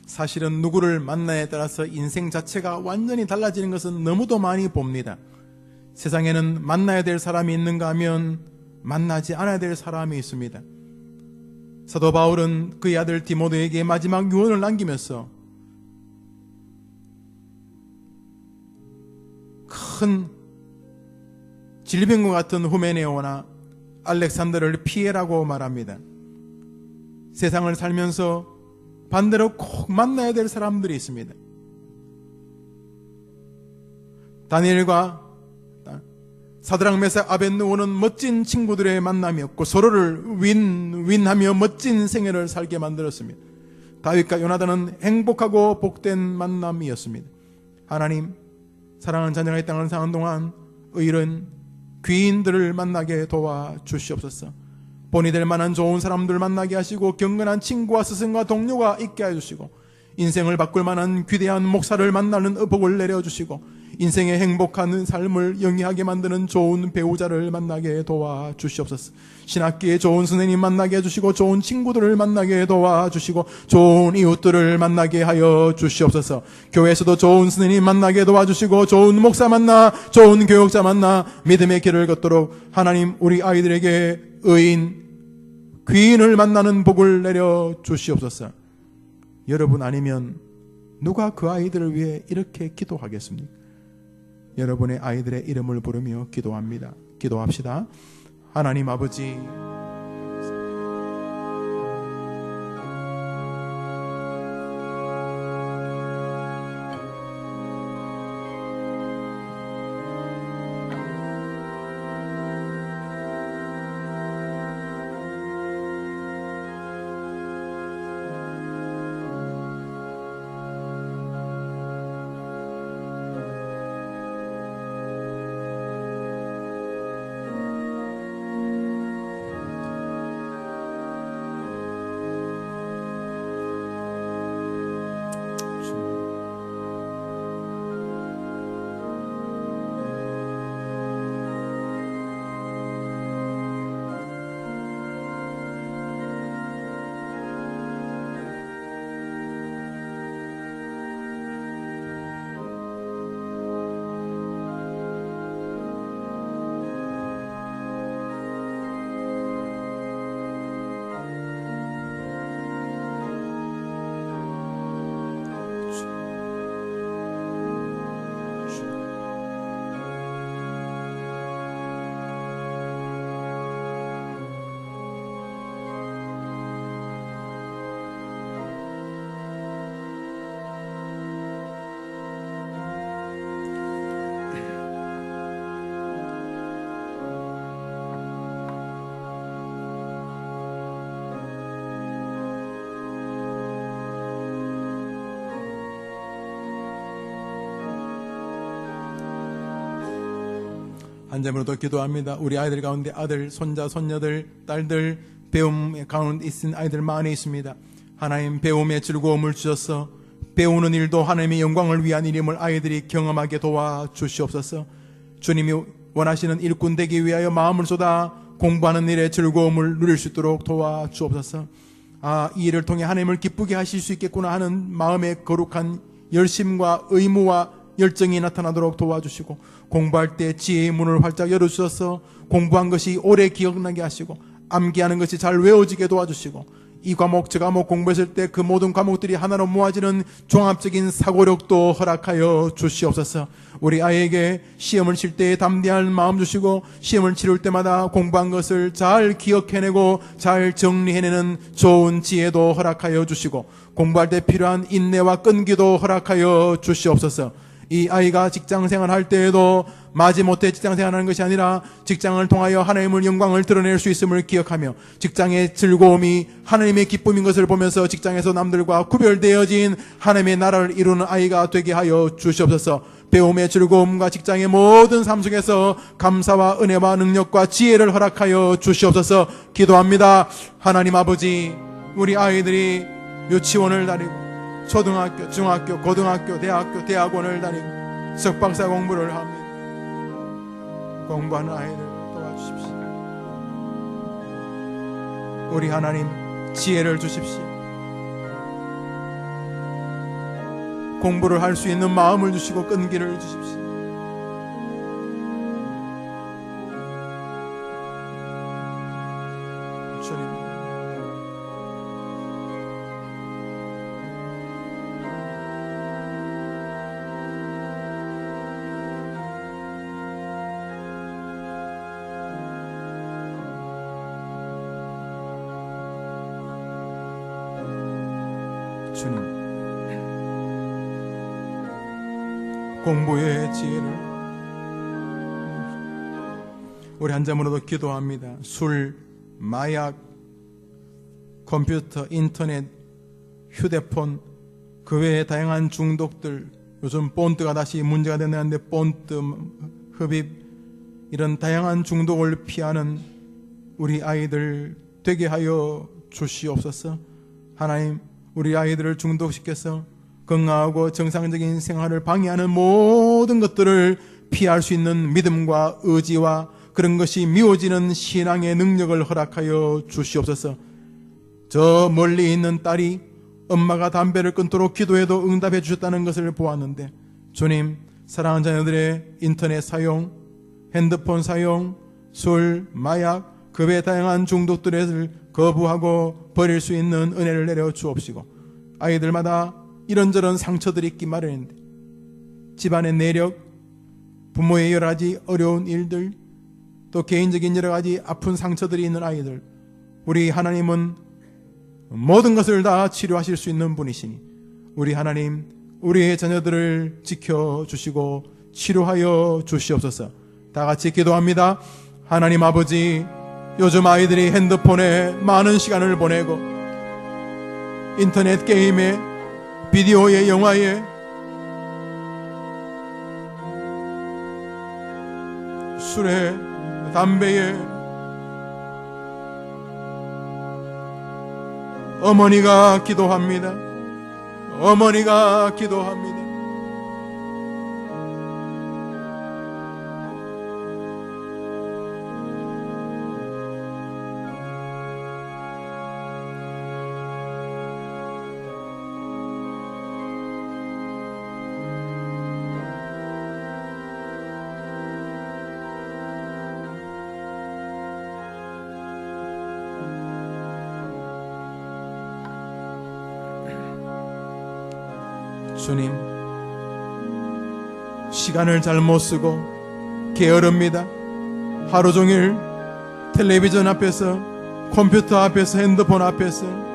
사실은 누구를 만나에 따라서 인생 자체가 완전히 달라지는 것은 너무도 많이 봅니다. 세상에는 만나야 될 사람이 있는가 하면 만나지 않아야 될 사람이 있습니다. 사도 바울은 그의 아들 디모데에게 마지막 유언을 남기면서 큰 질병과 같은 후메네오나 알렉산더를 피해라고 말합니다. 세상을 살면서 반대로 꼭 만나야 될 사람들이 있습니다. 다니엘과 사드락 메삭 아벳느고는 멋진 친구들의 만남이었고 서로를 윈윈하며 멋진 생애를 살게 만들었습니다. 다윗과 요나단은 행복하고 복된 만남이었습니다. 하나님, 사랑하는 자녀가 이 땅을 사는 동안 의인 귀인들을 만나게 도와주시옵소서. 본이 될 만한 좋은 사람들 만나게 하시고 경건한 친구와 스승과 동료가 있게 해주시고 인생을 바꿀 만한 귀대한 목사를 만나는 복을 내려주시고 인생의 행복한 삶을 영위하게 만드는 좋은 배우자를 만나게 도와주시옵소서. 신학기에 좋은 선생님 만나게 해주시고 좋은 친구들을 만나게 도와주시고 좋은 이웃들을 만나게 하여 주시옵소서. 교회에서도 좋은 선생님 만나게 도와주시고 좋은 목사 만나 좋은 교육자 만나 믿음의 길을 걷도록 하나님 우리 아이들에게 의인 귀인을 만나는 복을 내려 주시옵소서. 여러분 아니면 누가 그 아이들을 위해 이렇게 기도하겠습니까? 여러분의 아이들의 이름을 부르며 기도합니다. 기도합시다. 하나님 아버지, 한 점으로 더 기도합니다. 우리 아이들 가운데 아들, 손자, 손녀들, 딸들, 배움 가운데 있는 아이들 많이 있습니다. 하나님 배움의 즐거움을 주셔서 배우는 일도 하나님의 영광을 위한 일임을 아이들이 경험하게 도와주시옵소서. 주님이 원하시는 일꾼 되기 위하여 마음을 쏟아 공부하는 일의 즐거움을 누릴 수 있도록 도와주옵소서. 이 일을 통해 하나님을 기쁘게 하실 수 있겠구나 하는 마음의 거룩한 열심과 의무와 열정이 나타나도록 도와주시고 공부할 때 지혜의 문을 활짝 열어주셔서 공부한 것이 오래 기억나게 하시고 암기하는 것이 잘 외워지게 도와주시고 이 과목 저 과목 공부했을 때 그 모든 과목들이 하나로 모아지는 종합적인 사고력도 허락하여 주시옵소서. 우리 아이에게 시험을 칠 때 담대한 마음 주시고 시험을 치를 때마다 공부한 것을 잘 기억해내고 잘 정리해내는 좋은 지혜도 허락하여 주시고 공부할 때 필요한 인내와 끈기도 허락하여 주시옵소서. 이 아이가 직장생활 할 때에도 마지못해 직장생활하는 것이 아니라 직장을 통하여 하나님의 영광을 드러낼 수 있음을 기억하며 직장의 즐거움이 하나님의 기쁨인 것을 보면서 직장에서 남들과 구별되어진 하나님의 나라를 이루는 아이가 되게 하여 주시옵소서. 배움의 즐거움과 직장의 모든 삶 속에서 감사와 은혜와 능력과 지혜를 허락하여 주시옵소서. 기도합니다. 하나님 아버지, 우리 아이들이 유치원을 다니고 초등학교, 중학교, 고등학교, 대학교, 대학원을 다니고 석박사 공부를 합니다. 공부하는 아이들 도와주십시오. 우리 하나님 지혜를 주십시오. 공부를 할 수 있는 마음을 주시고 끈기를 주십시오. 주님, 주님, 공부의 지혜를 우리 한 점으로도 기도합니다. 술, 마약, 컴퓨터, 인터넷, 휴대폰, 그 외의 다양한 중독들, 요즘 본드가 다시 문제가 되는데 본드, 흡입, 이런 다양한 중독을 피하는 우리 아이들 되게 하여 주시옵소서. 하나님, 우리 아이들을 중독시켜서 건강하고 정상적인 생활을 방해하는 모든 것들을 피할 수 있는 믿음과 의지와 그런 것이 미워지는 신앙의 능력을 허락하여 주시옵소서. 저 멀리 있는 딸이 엄마가 담배를 끊도록 기도해도 응답해 주셨다는 것을 보았는데, 주님, 사랑하는 자녀들의 인터넷 사용, 핸드폰 사용, 술, 마약, 그 외 다양한 중독들을 거부하고 버릴 수 있는 은혜를 내려 주옵시고, 아이들마다 이런저런 상처들이 있기 마련인데 집안의 내력, 부모의 여러 가지 어려운 일들, 또 개인적인 여러 가지 아픈 상처들이 있는 아이들, 우리 하나님은 모든 것을 다 치료하실 수 있는 분이시니 우리 하나님, 우리의 자녀들을 지켜주시고 치료하여 주시옵소서. 다 같이 기도합니다. 하나님 아버지, 요즘 아이들이 핸드폰에 많은 시간을 보내고 인터넷 게임에, 비디오에, 영화에, 술에, 담배에, 어머니가 기도합니다. 어머니가 기도합니다. 주님, 시간을 잘못 쓰고 게으릅니다. 하루 종일 텔레비전 앞에서, 컴퓨터 앞에서, 핸드폰 앞에서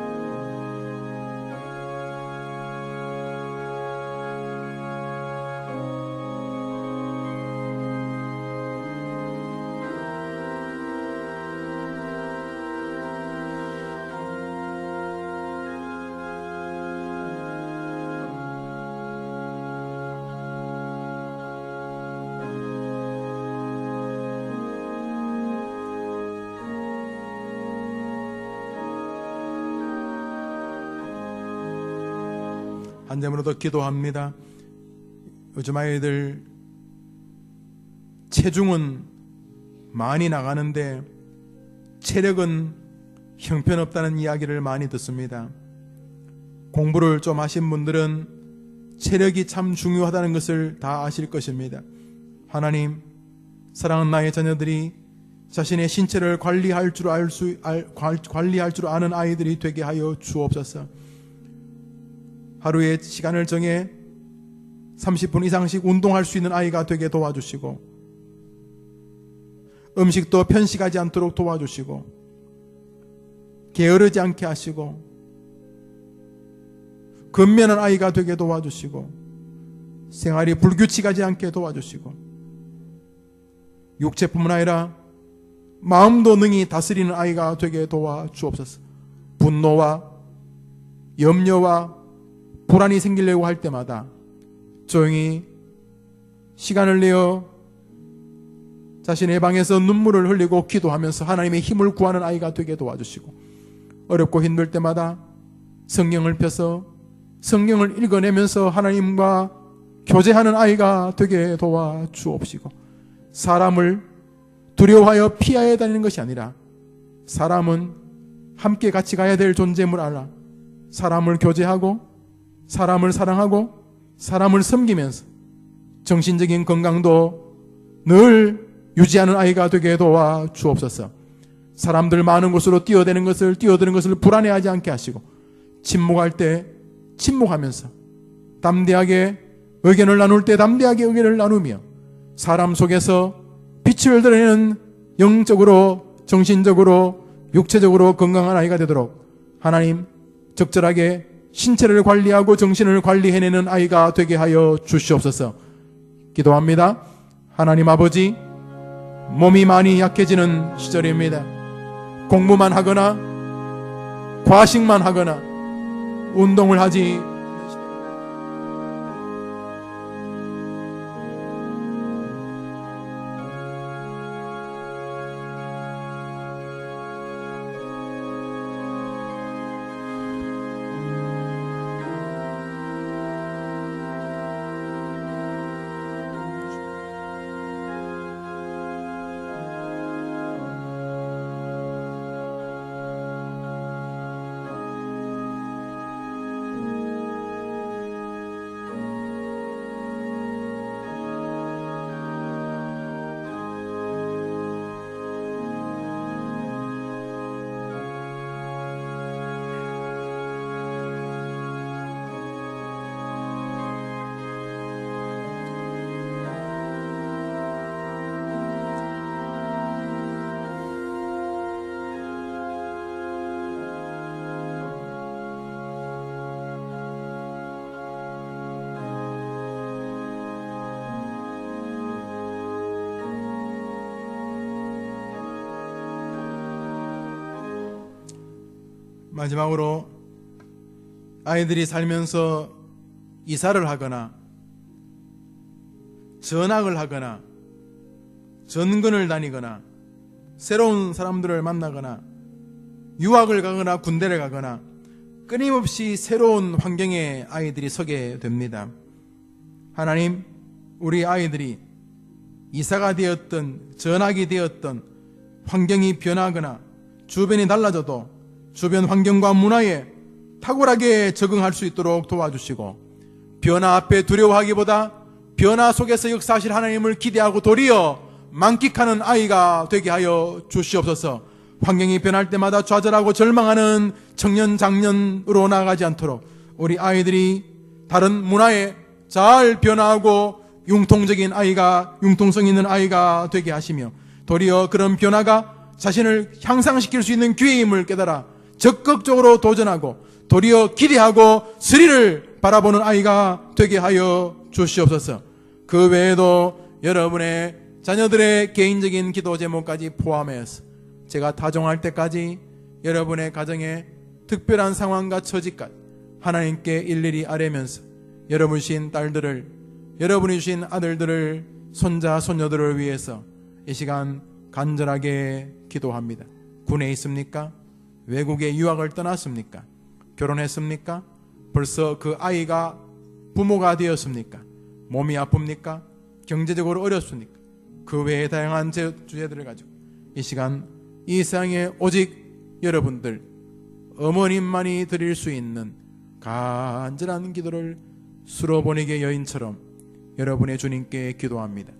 한 점으로 더 기도합니다. 요즘 아이들 체중은 많이 나가는데 체력은 형편없다는 이야기를 많이 듣습니다. 공부를 좀 하신 분들은 체력이 참 중요하다는 것을 다 아실 것입니다. 하나님, 사랑하는 나의 자녀들이 자신의 신체를 관리할 줄 아는 아이들이 되게 하여 주옵소서. 하루에 시간을 정해 30분 이상씩 운동할 수 있는 아이가 되게 도와주시고, 음식도 편식하지 않도록 도와주시고, 게으르지 않게 하시고, 근면한 아이가 되게 도와주시고, 생활이 불규칙하지 않게 도와주시고, 육체뿐만 아니라 마음도 능히 다스리는 아이가 되게 도와주옵소서. 분노와 염려와 불안이 생기려고 할 때마다 조용히 시간을 내어 자신의 방에서 눈물을 흘리고 기도하면서 하나님의 힘을 구하는 아이가 되게 도와주시고, 어렵고 힘들 때마다 성경을 펴서 성경을 읽어내면서 하나님과 교제하는 아이가 되게 도와주옵시고, 사람을 두려워하여 피하여 다니는 것이 아니라 사람은 함께 같이 가야 될 존재임을 알아. 사람을 교제하고 사람을 사랑하고 사람을 섬기면서 정신적인 건강도 늘 유지하는 아이가 되게 도와 주옵소서. 사람들 많은 곳으로 뛰어드는 것을 불안해하지 않게 하시고, 침묵할 때 침묵하면서 담대하게 의견을 나눌 때 담대하게 의견을 나누며, 사람 속에서 빛을 드러내는 영적으로 정신적으로 육체적으로 건강한 아이가 되도록 하나님 적절하게 신체를 관리하고 정신을 관리해내는 아이가 되게 하여 주시옵소서. 기도합니다. 하나님 아버지, 몸이 많이 약해지는 시절입니다. 공부만 하거나 과식만 하거나 운동을 하지 마지막으로 아이들이 살면서 이사를 하거나 전학을 하거나 전근을 다니거나 새로운 사람들을 만나거나 유학을 가거나 군대를 가거나 끊임없이 새로운 환경에 아이들이 서게 됩니다. 하나님, 우리 아이들이 이사가 되었던 전학이 되었던 환경이 변하거나 주변이 달라져도 주변 환경과 문화에 탁월하게 적응할 수 있도록 도와주시고, 변화 앞에 두려워하기보다 변화 속에서 역사하실 하나님을 기대하고 도리어 만끽하는 아이가 되게 하여 주시옵소서. 환경이 변할 때마다 좌절하고 절망하는 청년 장년으로 나아가지 않도록 우리 아이들이 다른 문화에 잘 변화하고 융통성 있는 아이가 되게 하시며, 도리어 그런 변화가 자신을 향상시킬 수 있는 기회임을 깨달아 적극적으로 도전하고 도리어 기대하고 스릴을 바라보는 아이가 되게 하여 주시옵소서. 그 외에도 여러분의 자녀들의 개인적인 기도 제목까지 포함해서 제가 타종할 때까지 여러분의 가정에 특별한 상황과 처지까지 하나님께 일일이 아뢰면서 여러분 주신 딸들을, 여러분이 주신 아들들을, 손자 손녀들을 위해서 이 시간 간절하게 기도합니다. 군에 있습니까? 외국에 유학을 떠났습니까? 결혼했습니까? 벌써 그 아이가 부모가 되었습니까? 몸이 아픕니까? 경제적으로 어렵습니까? 그 외에 다양한 주제들을 가지고 이 시간 이 세상에 오직 여러분들 어머님만이 드릴 수 있는 간절한 기도를 수로보내게 여인처럼 여러분의 주님께 기도합니다.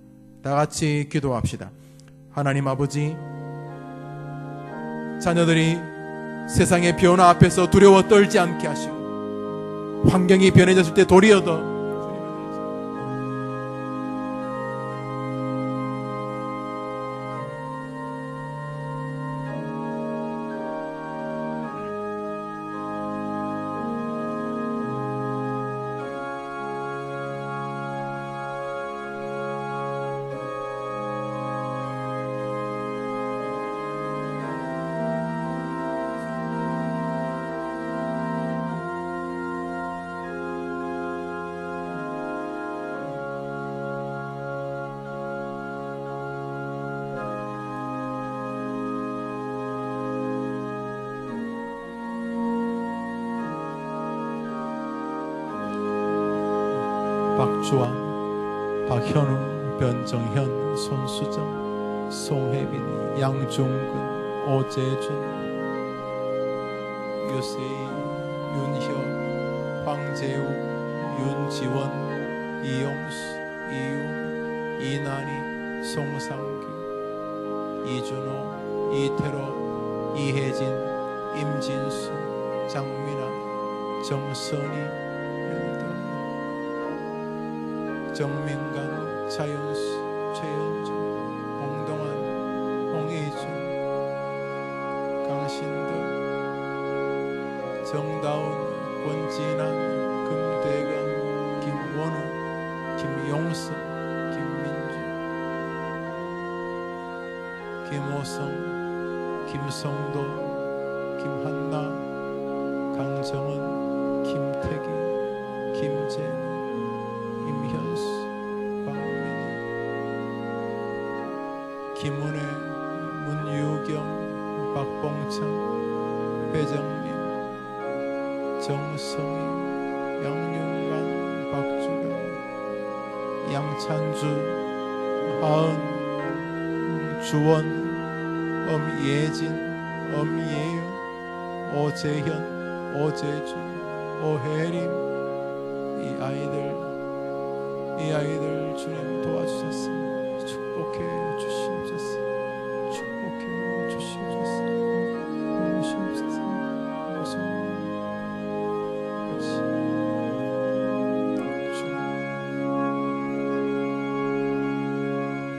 다 같이 기도합시다. 하나님 아버지, 자녀들이 세상의 변화 앞에서 두려워 떨지 않게 하시고, 환경이 변해졌을 때 도리어 더 박주환, 박현우, 변정현, 손수정, 송혜빈, 양중근, 오재준, 유세희, 윤혁, 황재우, 윤지원, 이용수, 이유, 이난희, 송상기, 이준호, 이태로, 이혜진, 임진수, 장민아, 정선희, 정민강, 차윤수, 최현주, 홍동환, 홍혜준, 강신덕, 정다운, 권진환, 금대강, 김원우, 김용석, 김민주, 김호성, 김성도, 김한나, 강정은, 김태기, 김재는, 김현수, 박민희, 김은혜, 문유경, 박봉창, 배정민, 정성희, 양윤관, 박주경, 양찬주, 하은, 주원, 엄예진, 엄예유, 오재현, 오재주, 오혜림, 이 아이들 주님 도와주셨습니다. 축복해 주시옵소서. 축복해 주시옵소서. 도와주시옵소서.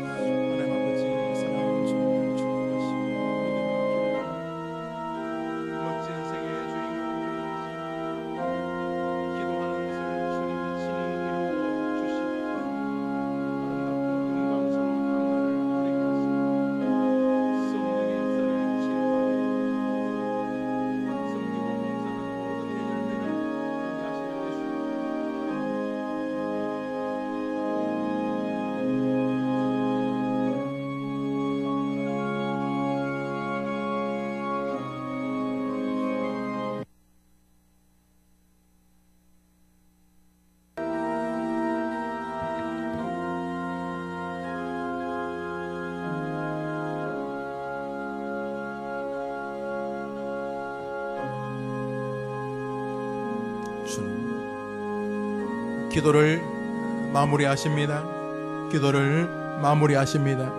하나님 아버지 사랑하는 주님 축복하시고 멋진 생애의 주인공 기도하는 것을 주님이 친히 이루어 주시고 아름답고 영광스러운 감사를 드리게 하시고 성령의 역사를 치료하게 섬기고 봉사하는 모든 일들을 보게 하시는 예수님 주님 기도를 마무리하십니다. 기도를 마무리하십니다.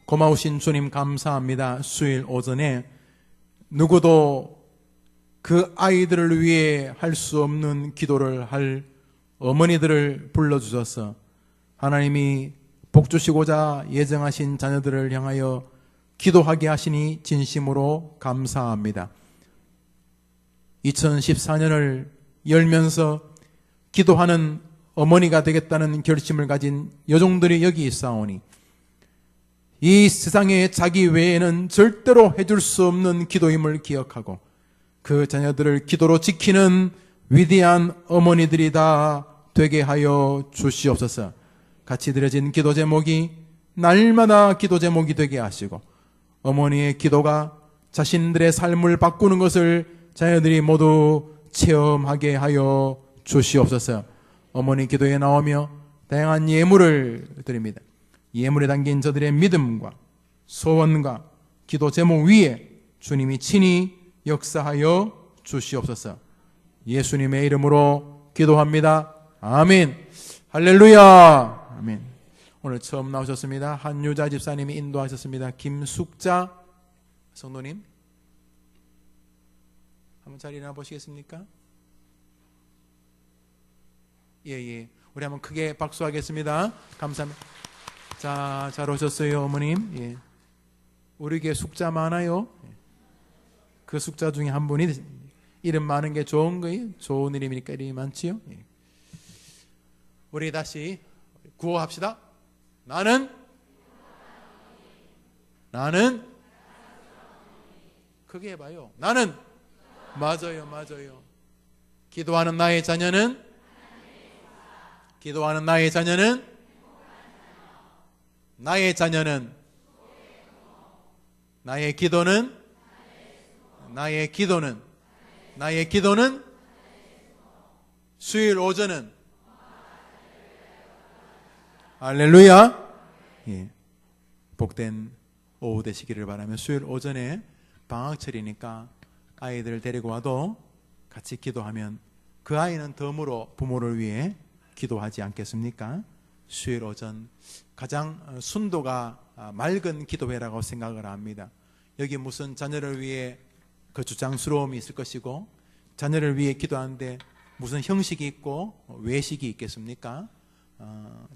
고마우신 주님 감사합니다. 수요일 오전에 누구도 그 아이들을 위해 할 수 없는 기도를 할 어머니들을 불러주셔서 하나님이 복주시고자 예정하신 자녀들을 향하여 기도하게 하시니 진심으로 감사합니다. 2014년을 열면서 기도하는 어머니가 되겠다는 결심을 가진 여종들이 여기 있사오니 이 세상에 자기 외에는 절대로 해줄 수 없는 기도임을 기억하고 그 자녀들을 기도로 지키는 위대한 어머니들이 다 되게 하여 주시옵소서. 같이 드려진 기도 제목이 날마다 기도 제목이 되게 하시고 어머니의 기도가 자신들의 삶을 바꾸는 것을 자녀들이 모두 체험하게 하여 주시옵소서. 어머니 기도에 나오며 다양한 예물을 드립니다. 예물에 담긴 저들의 믿음과 소원과 기도 제목 위에 주님이 친히 역사하여 주시옵소서. 예수님의 이름으로 기도합니다. 아멘. 할렐루야. 아멘. 오늘 처음 나오셨습니다. 한유자 집사님이 인도하셨습니다. 김숙자 성도님 한번 자리 일어나 보시겠습니까? 예. 우리 한번 크게 박수하겠습니다. 감사합니다. 자, 잘 오셨어요, 어머님. 예. 우리 교회 숙자 많아요. 그 숙자 중에 한 분이 이름 많은 게 좋은 거예요. 좋은 이름이니까 이름이 많지요. 예. 우리 다시 구호합시다. 나는 크게 해봐요. 나는 맞아요. 기도하는 나의 자녀는 나의 기도는 수요일 오전은 할렐루야. 예. 복된 오후 되시기를 바라며 수요일 오전에 방학철이니까 아이들 데리고 와도 같이 기도하면 그 아이는 덤으로 부모를 위해 기도하지 않겠습니까? 수요일 오전 가장 순도가 맑은 기도회라고 생각을 합니다. 여기 무슨 자녀를 위해 그 주장스러움이 있을 것이고 자녀를 위해 기도하는데 무슨 형식이 있고 외식이 있겠습니까?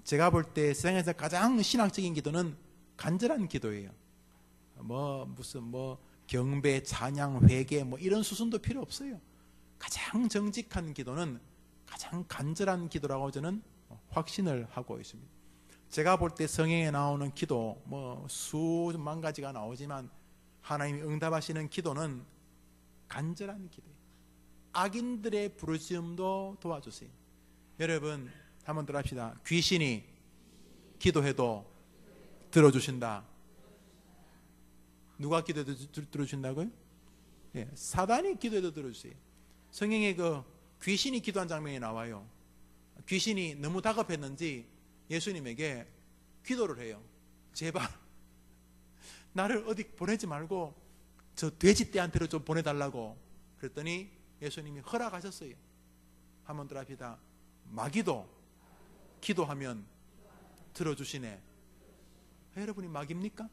제가 볼 때 세상에서 가장 신학적인 기도는 간절한 기도예요. 무슨 경배, 찬양, 회개 이런 수순도 필요 없어요. 가장 정직한 기도는 가장 간절한 기도라고 저는 확신을 하고 있습니다. 제가 볼 때 성경에 나오는 기도 수만 가지가 나오지만 하나님이 응답하시는 기도는 간절한 기도예요. 악인들의 부르짖음도 도와주세요. 여러분 한번 더 합시다. 귀신이 기도해도 들어주신다. 누가 기도해도 들어주신다고요? 예, 사단이 기도해도 들어주세요. 성경에 그 귀신이 기도한 장면이 나와요. 귀신이 너무 다급했는지 예수님에게 기도를 해요. 제발 나를 어디 보내지 말고 저 돼지떼한테로 좀 보내달라고. 그랬더니 예수님이 허락하셨어요. 한번 더 합시다. 마귀도 기도하면 들어주시네. 여러분이 마귀입니까?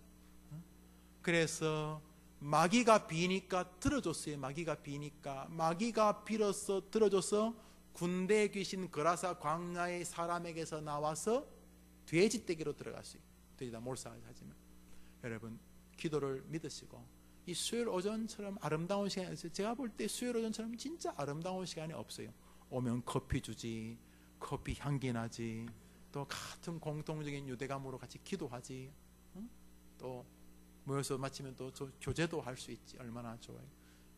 그래서 마귀가 비니까 들어줬어요. 마귀가 비니까 마귀가 빌어서 들어줘서 군대 귀신 거라사 광야의 사람에게서 나와서 돼지떼기로 들어갔어요. 돼지다 몰살하지만 여러분 기도를 믿으시고 이 수요일 오전처럼 아름다운 시간이 있어요. 제가 볼 때 수요일 오전처럼 진짜 아름다운 시간이 없어요. 오면 커피 주지, 커피 향기 나지, 또 같은 공통적인 유대감으로 같이 기도하지, 또 모여서 마치면 또 교제도 할 수 있지. 얼마나 좋아요.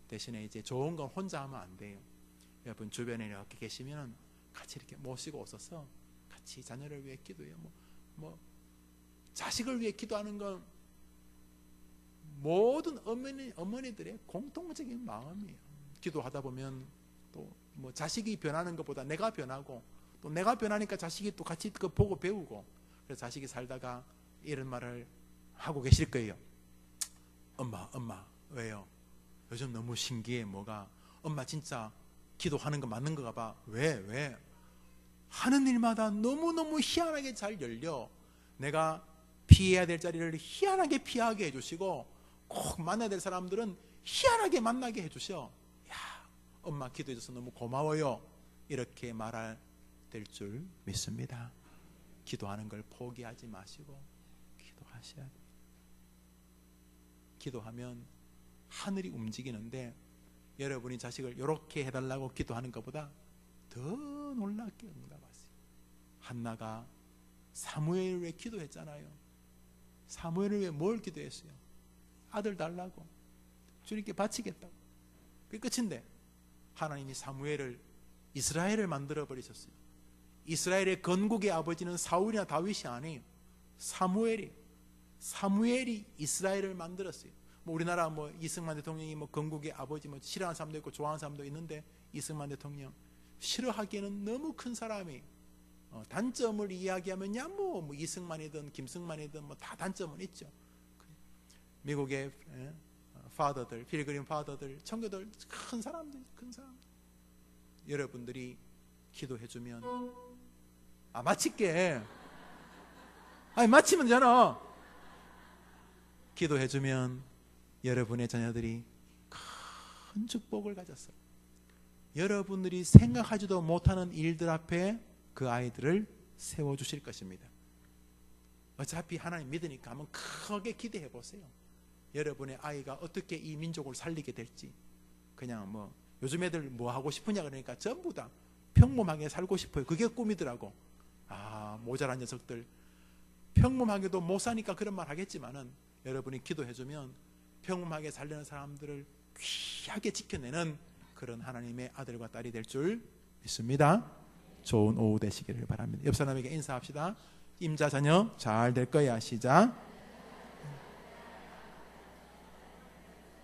대신에 이제 좋은 건 혼자 하면 안 돼요. 여러분 주변에 이렇게 계시면 같이 이렇게 모시고 오셔서 같이 자녀를 위해 기도해요. 자식을 위해 기도하는 건 모든 어머니들의 공통적인 마음이에요. 기도하다 보면 또 자식이 변하는 것보다 내가 변하고 또 내가 변하니까 자식이 또 같이 그 보고 배우고 그래서 자식이 살다가 이런 말을 하고 계실 거예요. 엄마 왜요? 요즘 너무 신기해. 뭐가? 엄마 진짜 기도하는 거 맞는 거가 봐. 왜? 하는 일마다 너무너무 희한하게 잘 열려. 내가 피해야 될 자리를 희한하게 피하게 해주시고 꼭 만나야 될 사람들은 희한하게 만나게 해주셔. 야, 엄마 기도해줘서 너무 고마워요. 이렇게 말할 될 줄 믿습니다. 기도하는 걸 포기하지 마시고 기도하셔야 돼요. 기도하면 하늘이 움직이는데 여러분이 자식을 이렇게 해달라고 기도하는 것보다 더 놀랍게 응답하세요. 한나가 사무엘을 위해 기도했잖아요. 사무엘을 위해 뭘 기도했어요? 아들 달라고, 주님께 바치겠다고. 그게 끝인데 하나님이 사무엘을, 이스라엘을 만들어 버리셨어요. 이스라엘의 건국의 아버지는 사울이나 다윗이 아니에요. 사무엘이 이스라엘을 만들었어요. 우리나라 이승만 대통령이 건국의 아버지 싫어하는 사람도 있고 좋아하는 사람도 있는데 이승만 대통령 싫어하기에는 너무 큰 사람이 단점을 이야기하면야 이승만이든 김승만이든 다 단점은 있죠. 미국의 파더들, 필그림 파더들, 청교들 큰 사람들. 여러분들이 기도해주면 마칠게. 마치면 되잖아. 기도해주면 여러분의 자녀들이 큰 축복을 가졌어요. 여러분들이 생각하지도 못하는 일들 앞에 그 아이들을 세워주실 것입니다. 어차피 하나님 믿으니까 한번 크게 기대해 보세요. 여러분의 아이가 어떻게 이 민족을 살리게 될지. 그냥 요즘 애들 뭐 하고 싶으냐 그러니까 전부 다 평범하게 살고 싶어요. 그게 꿈이더라고. 모자란 녀석들. 평범하게도 못 사니까 그런 말 하겠지만은 여러분이 기도해주면 평범하게 살려는 사람들을 귀하게 지켜내는 그런 하나님의 아들과 딸이 될 줄 믿습니다. 좋은 오후 되시기를 바랍니다. 옆 사람에게 인사합시다. 임자 자녀 잘 될 거야. 시작.